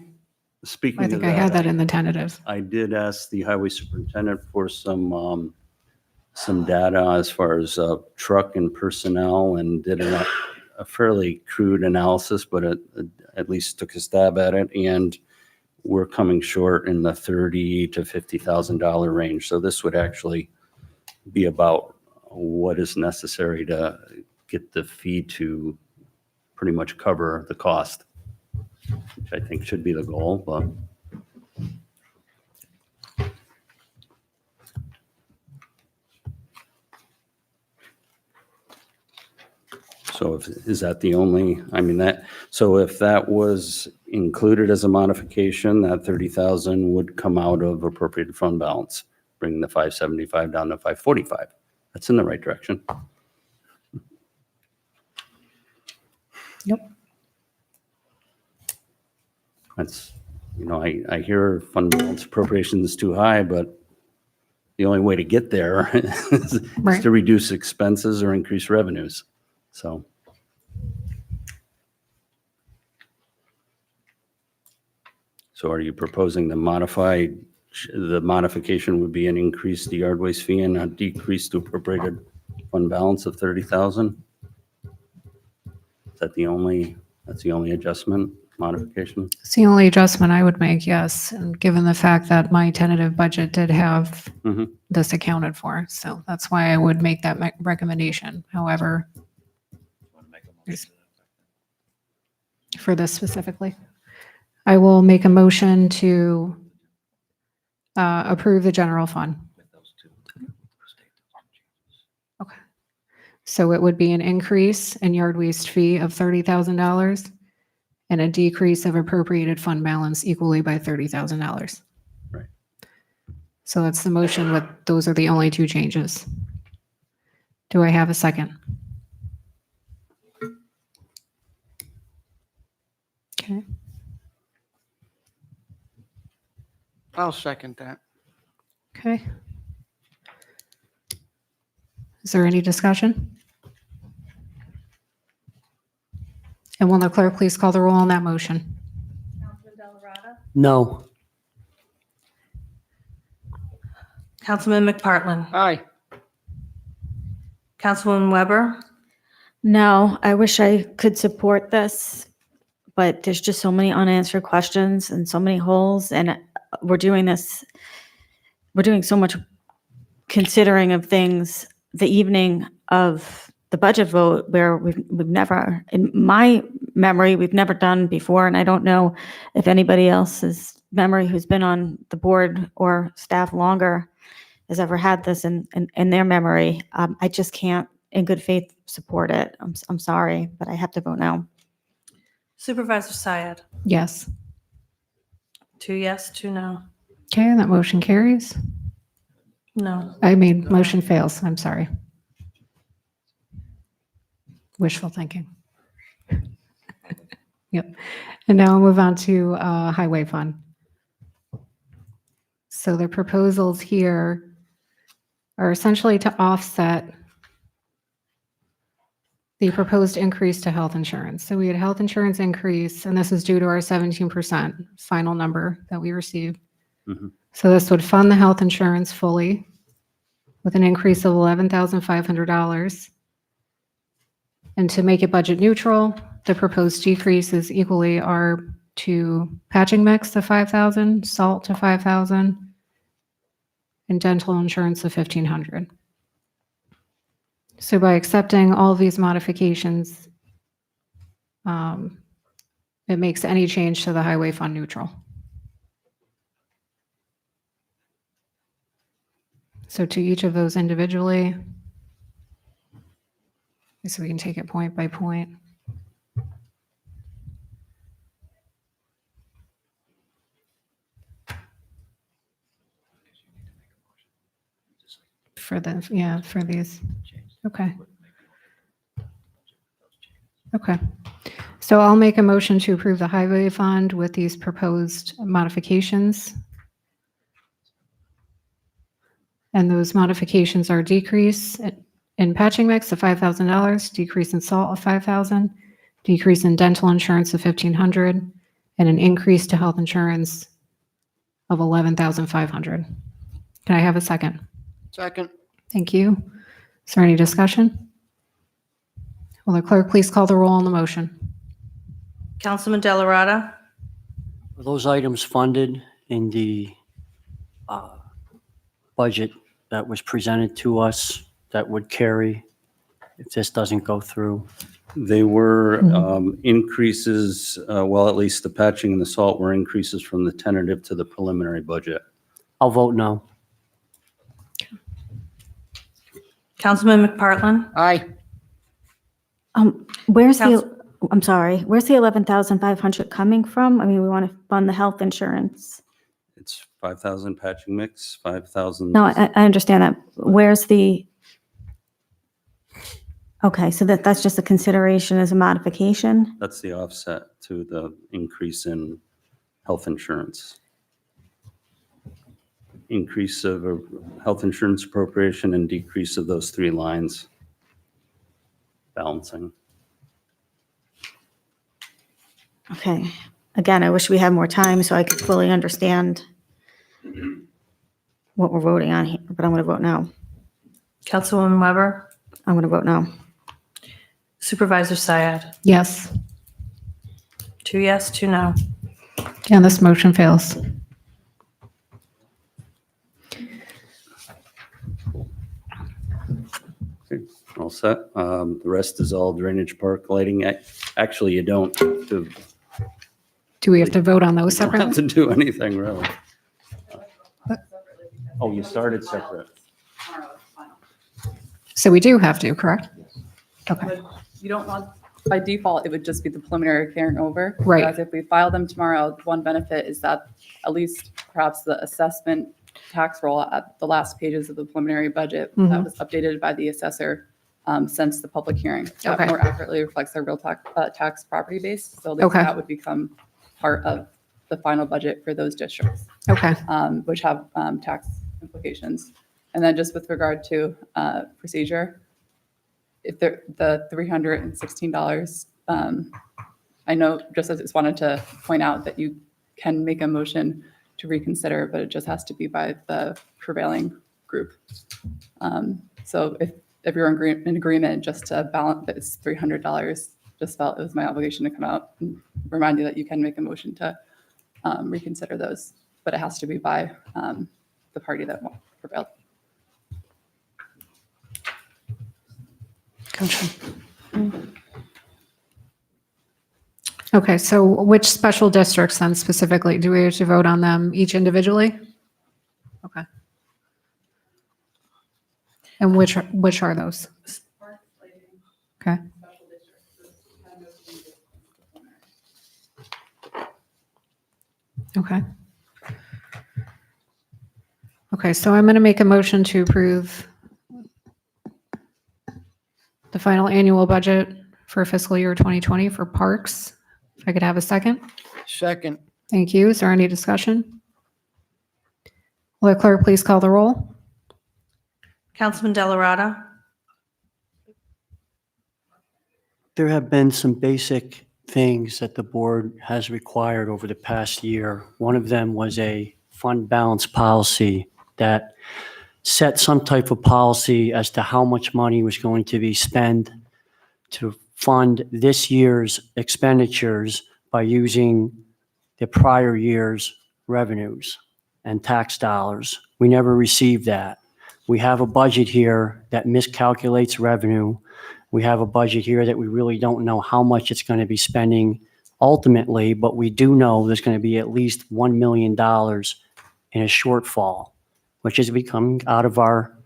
speaking of think I had that in the tentative. I did ask the highway superintendent for some data as far as truck and personnel, and did a fairly crude analysis, but it at least took a stab at it. And we're coming short in the $30,000 to $50,000 range. So this would actually be about what is necessary to get the fee to pretty much cover the cost, which I think should be the goal, but. So is that the only, I mean, so if that was included as a modification, that 30,000 would come out of appropriated fund balance, bringing the 575 down to 545. That's in the right direction. Yep. That's, I hear fund balance appropriation is too high, but the only way to get there is Right. to reduce expenses or increase revenues. So. So are you proposing the modification would be an increase the yard waste fee and a decrease to appropriated fund balance of 30,000? Is that that's the only adjustment, modification? It's the only adjustment I would make, yes, and given the fact that my tentative budget did have Mhm. this accounted for, so that's why I would make that recommendation. However, Want to make a motion to that effect? for this specifically, I will make a motion to approve the general fund. With those two. Okay. So it would be an increase in yard waste fee of $30,000 and a decrease of appropriated fund balance equally by $30,000. Right. So that's the motion with, those are the only two changes. Do I have a second? Okay. I'll second that. Okay. Is there any discussion? And will the clerk please call the roll on that motion? Councilman Delarada. No. Councilman McPartlin. Aye. Councilwoman Weber. No, I wish I could support this, but there's just so many unanswered questions and so many holes, and we're doing so much considering of things the evening of the budget vote where we've never, in my memory, we've never done before, and I don't know if anybody else's memory who's been on the board or staff longer has ever had this in their memory. I just can't, in good faith, support it. I'm sorry, but I have to vote no. Supervisor Syed. Yes. 2 yes, 2 no. Okay, that motion carries. No. I mean, motion fails. I'm sorry. Wishful thinking. Yep. And now we'll move on to Highway Fund. So the proposals here are essentially to offset the proposed increase to health insurance. So we had health insurance increase, and this is due to our 17% final number that we received. Mhm. So this would fund the health insurance fully with an increase of $11,500. And to make it budget neutral, the proposed decreases equally are to patching mix to 5,000, salt to 5,000, and dental insurance of 1,500. So by accepting all of these modifications, it makes any change to the highway fund neutral. So to each of those individually, so we can take it point by point. For the, yeah, for these. Okay. Okay. So I'll make a motion to approve the highway fund with these proposed modifications. And those modifications are decrease in patching mix of $5,000, decrease in salt of $5,000, decrease in dental insurance of $1,500, and an increase to health insurance of $11,500. Can I have a second? Second. Thank you. Is there any discussion? Will the clerk please call the roll on the motion? Councilman Delarada. Are those items funded in the budget that was presented to us that would carry if this doesn't go through? They were increases, well, at least the patching and the salt were increases from the tentative to the preliminary budget. I'll vote no. Councilman McPartlin. Aye. Where's Council- I'm sorry, where's the 11,500 coming from? I mean, we want to fund the health insurance. It's 5,000 patching mix, 5,000. No, I understand that. Where's the, okay, so that's just a consideration as a modification? That's the offset to the increase in health insurance. increase of a health insurance appropriation and decrease of those 3 lines balancing. Okay. Again, I wish we had more time so I could fully understand what we're voting on here, but I'm going to vote no. Councilwoman Weber, I'm going to vote no. Supervisor Syed, Yes, 2 yes, 2 no. and this motion fails. All set. The rest is all drainage park lighting. Actually, you don't Do we have to vote on those have separately? to do anything really. Oh, you started separate. So we do have to, correct? Okay, You don't want, by default, it would just be the preliminary carrying over. Right. Whereas if we file them tomorrow, one benefit is that at least perhaps the assessment tax roll at the last pages of the preliminary budget that Mhm. was updated by the assessor since the public hearing. Okay. That more accurately reflects their real tax property base. So Okay. that would become part of the final budget for those districts, okay, which have tax implications. And then just with regard to procedure, if the $316, I know, just as I just wanted to point out that you can make a motion to reconsider, but it just has to be by the prevailing group. So if you're in agreement, just to balance this $300, just felt it was my obligation to come out and remind you that you can make a motion to reconsider those, but it has to be by the party that prevailed. gotcha. Okay, so which special districts then specifically? Do we have to vote on them each individually? Okay. And which are those? Okay. Okay. Okay, so I'm going to make a motion to approve the final annual budget for fiscal year 2020 for parks. If I could have a second. Second. Thank you. Is there any discussion? Will the clerk please call the roll? Councilman Delarada, There have been some basic things that the board has required over the past year. One of them was a fund balance policy that set some type of policy as to how much money was going to be spent to fund this year's expenditures by using the prior year's revenues and tax dollars. We never received that. We have a budget here that miscalculates revenue. We have a budget here that we really don't know how much it's going to be spending ultimately, but we do know there's going to be at least $1 million in a shortfall, which is becoming out of our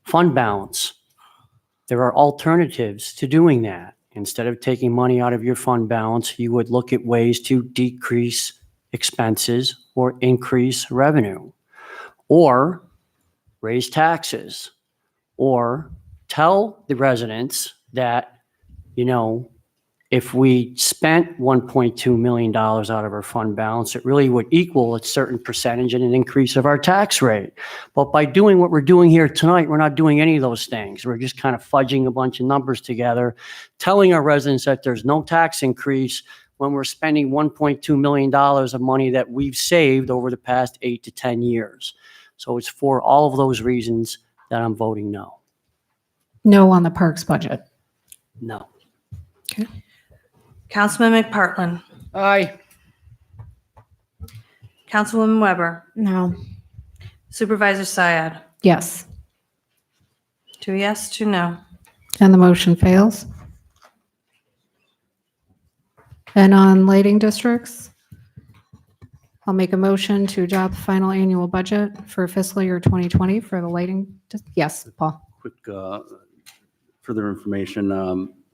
fund balance. There are alternatives to doing that. Instead of taking money out of your fund balance, you would look at ways to decrease expenses or increase revenue, or raise taxes, or tell the residents that, if we spent $1.2 million out of our fund balance, it really would equal a certain percentage and an increase of our tax rate. But by doing what we're doing here tonight, we're not doing any of those things. We're just kind of fudging a bunch of numbers together, telling our residents that there's no tax increase when we're spending $1.2 million of money that we've saved over the past 8 to 10 years. So it's for all of those reasons that I'm voting no. No on the parks budget. No. Councilman McPartlin, Aye. Councilwoman Weber, No. Supervisor Syed, Yes, 2 yes, 2 no. and the motion fails. And on lighting districts, I'll make a motion to adopt the final annual budget for fiscal year 2020 for the lighting. Yes, Paul. Quick further information,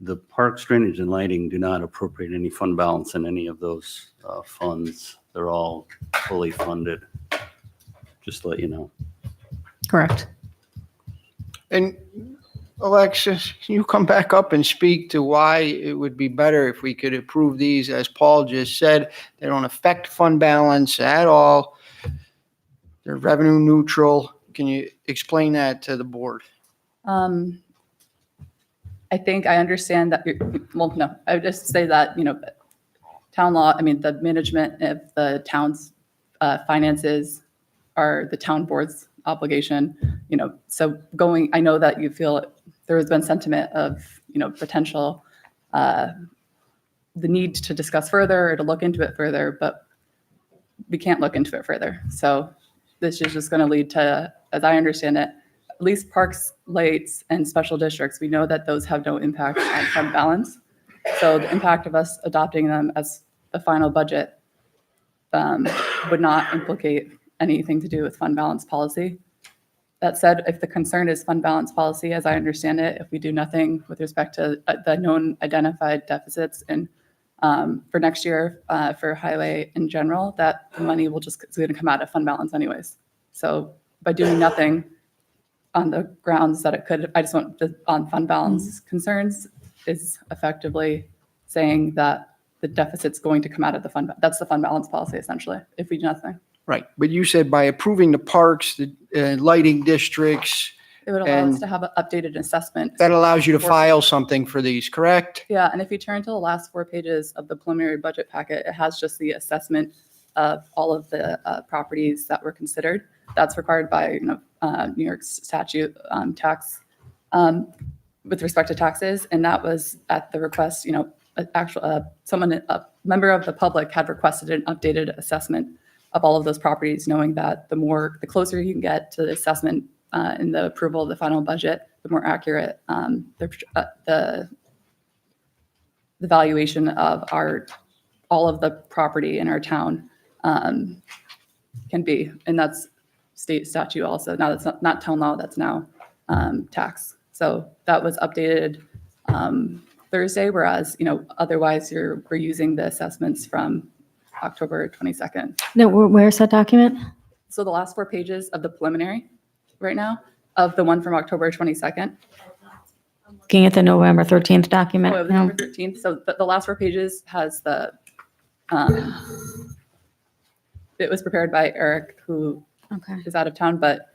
the parks, drainage, and lighting do not appropriate any fund balance in any of those funds. They're all fully funded, just to let you know. Correct. And Alexis, can you come back up and speak to why it would be better if we could approve these? As Paul just said, they don't affect fund balance at all. They're revenue neutral. Can you explain that to the board? I think I understand that, well, no, I would just say that, town law, I mean, the management of the town's finances are the town board's obligation, so I know that you feel there has been sentiment of, potential, the need to discuss further or to look into it further, but we can't look into it further. So this is just going to lead to, as I understand it, at least parks, lights, and special districts, we know that those have no impact on fund balance. So the impact of us adopting them as a final budget would not implicate anything to do with fund balance policy. That said, if the concern is fund balance policy, as I understand it, if we do nothing with respect to the known identified deficits and for next year for highway in general, that the money it's going to come out of fund balance anyways. So by doing nothing on the grounds that it could, I just want on fund balance concerns is effectively saying that the deficit's going to come out of the fund. That's the fund balance policy essentially, if we do nothing. Right, but you said by approving the parks, the lighting districts, It would allow us And- to have an updated assessment. that allows you to file something for these, correct? Yeah, and if you turn to the last 4 pages of the preliminary budget packet, it has just the assessment of all of the properties that were considered. That's required by New York statute tax with respect to taxes, and that was at the request. A member of the public had requested an updated assessment of all of those properties, knowing that the closer you can get to the assessment in the approval of the final budget, the more accurate the valuation of all of the property in our town can be. And that's state statute also. Now that's not town law, that's now tax. So that was updated Thursday, whereas, otherwise we're using the assessments from October 22nd. No, where's that document? So the last 4 pages of the preliminary right now of the one from October 22nd. Looking at the November 13th document. Oh, November 13th. So the last 4 pages has it was prepared by Eric, who Okay. is out of town, but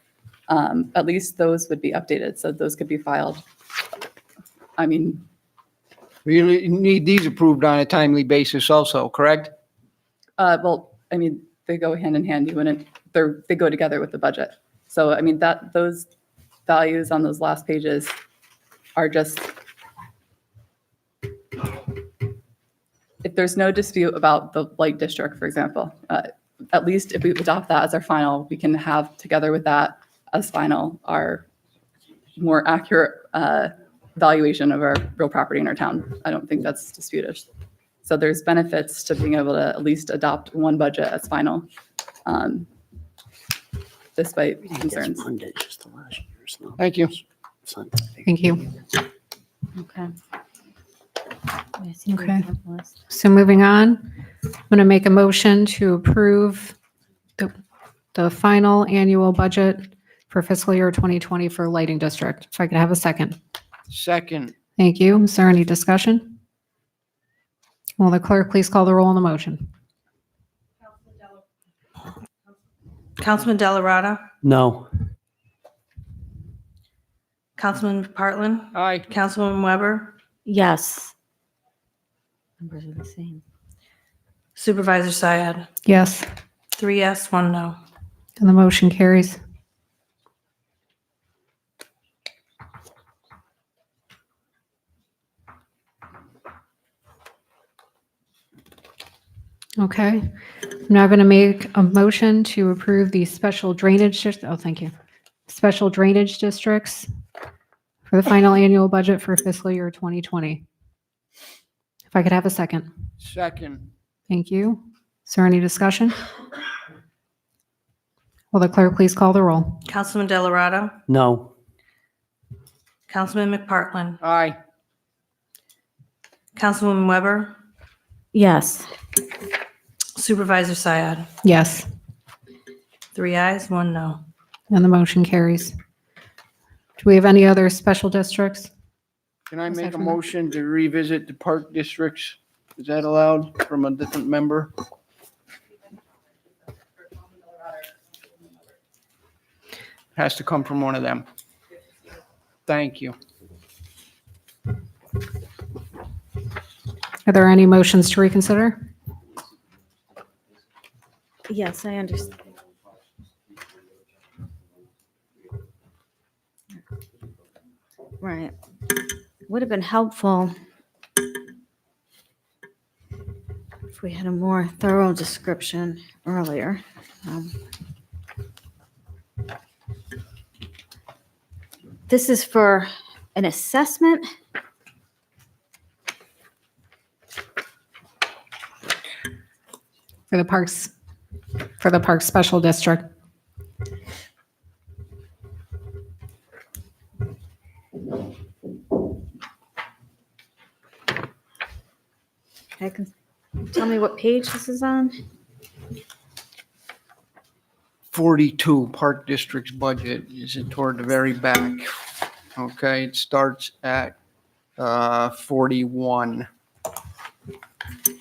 at least those would be updated. So those could be filed. I mean, You need these approved on a timely basis also, correct? they go hand in hand. They go together with the budget. So, those values on those last pages are just, if there's no dispute about the light district, for example, at least if we adopt that as our final, we can have together with that as final, our more accurate valuation of our real property in our town. I don't think that's disputed. So there's benefits to being able to at least adopt one budget as final, despite concerns. Thank you. Thank you. Okay. Okay. So moving on, I'm going to make a motion to approve the final annual budget for fiscal year 2020 for Lighting District. If I could have a second. Second, Thank you. Is there any discussion? Will the clerk please call the roll on the motion? Councilman Delarada. No. Councilman McPartlin. aye. Councilwoman Weber. Yes. Numbers are the same. Supervisor Syed. Yes, 3 yes, 1 no. and the motion carries. Okay, I'm now going to make a motion to approve the special drainage, thank you. Special drainage districts for the final annual budget for fiscal year 2020. If I could have a second. Second, Thank you. Is there any discussion? Will the clerk please call the roll? Councilman Delarada. No. Councilman McPartlin. aye. Councilwoman Weber. Yes. Supervisor Syed. Yes, 3 ayes, 1 no. and the motion carries. Do we have any other special districts? Can I Aside make a from that? motion to revisit the park districts? Is that allowed from a different member? Has to come from one of them. Thank you. Are there any motions to reconsider? Yes, I understand. Right. Would have been helpful if we had a more thorough description earlier. This is for an assessment. For the Parks Special District. Okay, tell me what page this is on? 42 Park District's budget is toward the very back. Okay, it starts at 41.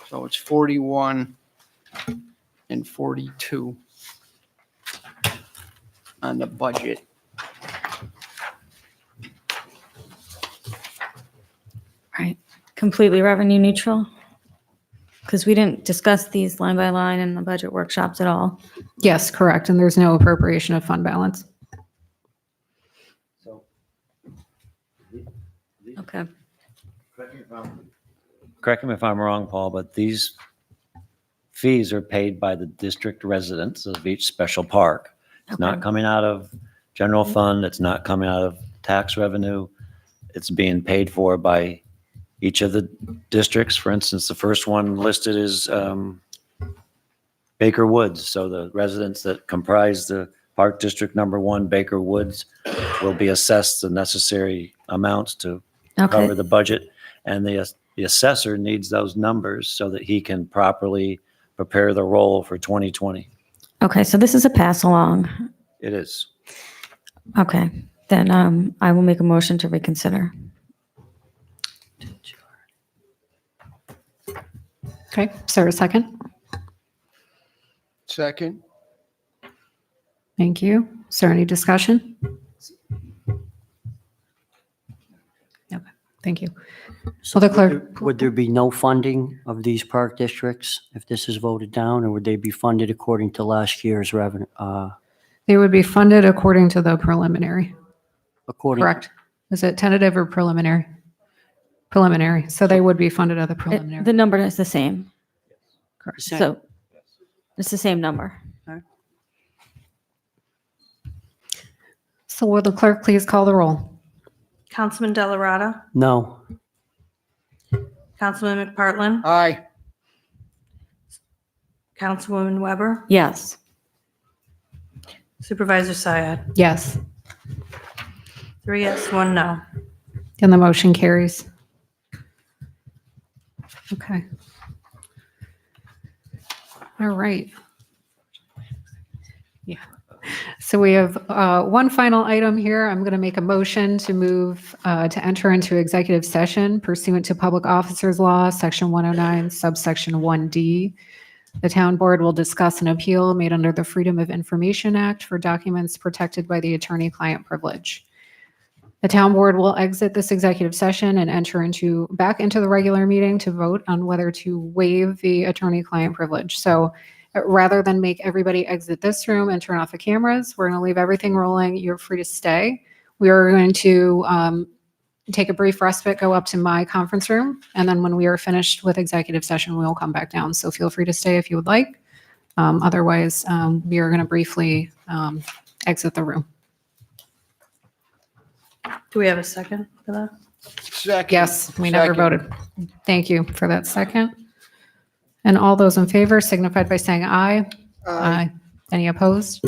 So it's 41 and 42 on the budget. Right. Completely revenue neutral? Because we didn't discuss these line by line in the budget workshops at all. Yes, correct. And there's no appropriation of fund balance. So. Okay. Correct me if I'm wrong, Paul, but these fees are paid by the district residents of each special park. It's not Okay. coming out of general fund. It's not coming out of tax revenue. It's being paid for by each of the districts. For instance, the first one listed is Baker Woods. So the residents that comprise the Park District Number 1, Baker Woods, will be assessed the necessary amounts to Okay. cover the budget. And the assessor needs those numbers so that he can properly prepare the roll for 2020. Okay, so this is a pass along. It is. Okay, then I will make a motion to reconsider. Okay, is there a second? Second. Thank you. Is there any discussion? Okay, thank you. Will the clerk, Would there be no funding of these park districts if this is voted down, or would they be funded according to last year's revenue? they would be funded according to the preliminary, According. correct? Is it tentative or preliminary? Preliminary, so they would be funded at the preliminary. The number is the same, Correct. so it's the same number. So will the clerk please call the roll? Councilman Delarada. No. Councilman McPartlin. Aye. Councilwoman Weber. Yes. Supervisor Syed. Yes, 3 yes, 1 no. and the motion carries. Okay. All right. Yeah. So we have one final item here. I'm going to make a motion to move to enter into executive session pursuant to Public Officers Law, Section 109, subsection 1D. The town board will discuss an appeal made under the Freedom of Information Act for documents protected by the attorney-client privilege. The town board will exit this executive session and enter back into the regular meeting to vote on whether to waive the attorney-client privilege. So rather than make everybody exit this room and turn off the cameras, we're going to leave everything rolling. You're free to stay. We are going to take a brief respite, go up to my conference room, and then when we are finished with executive session, we will come back down. So feel free to stay if you would like. Otherwise, we are going to briefly exit the room. Do we have a second for that? Second. Yes, we never Second. voted. Thank you for that second. And all those in favor signified by saying aye. Aye. Any opposed?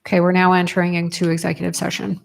Okay, we're now entering into executive session.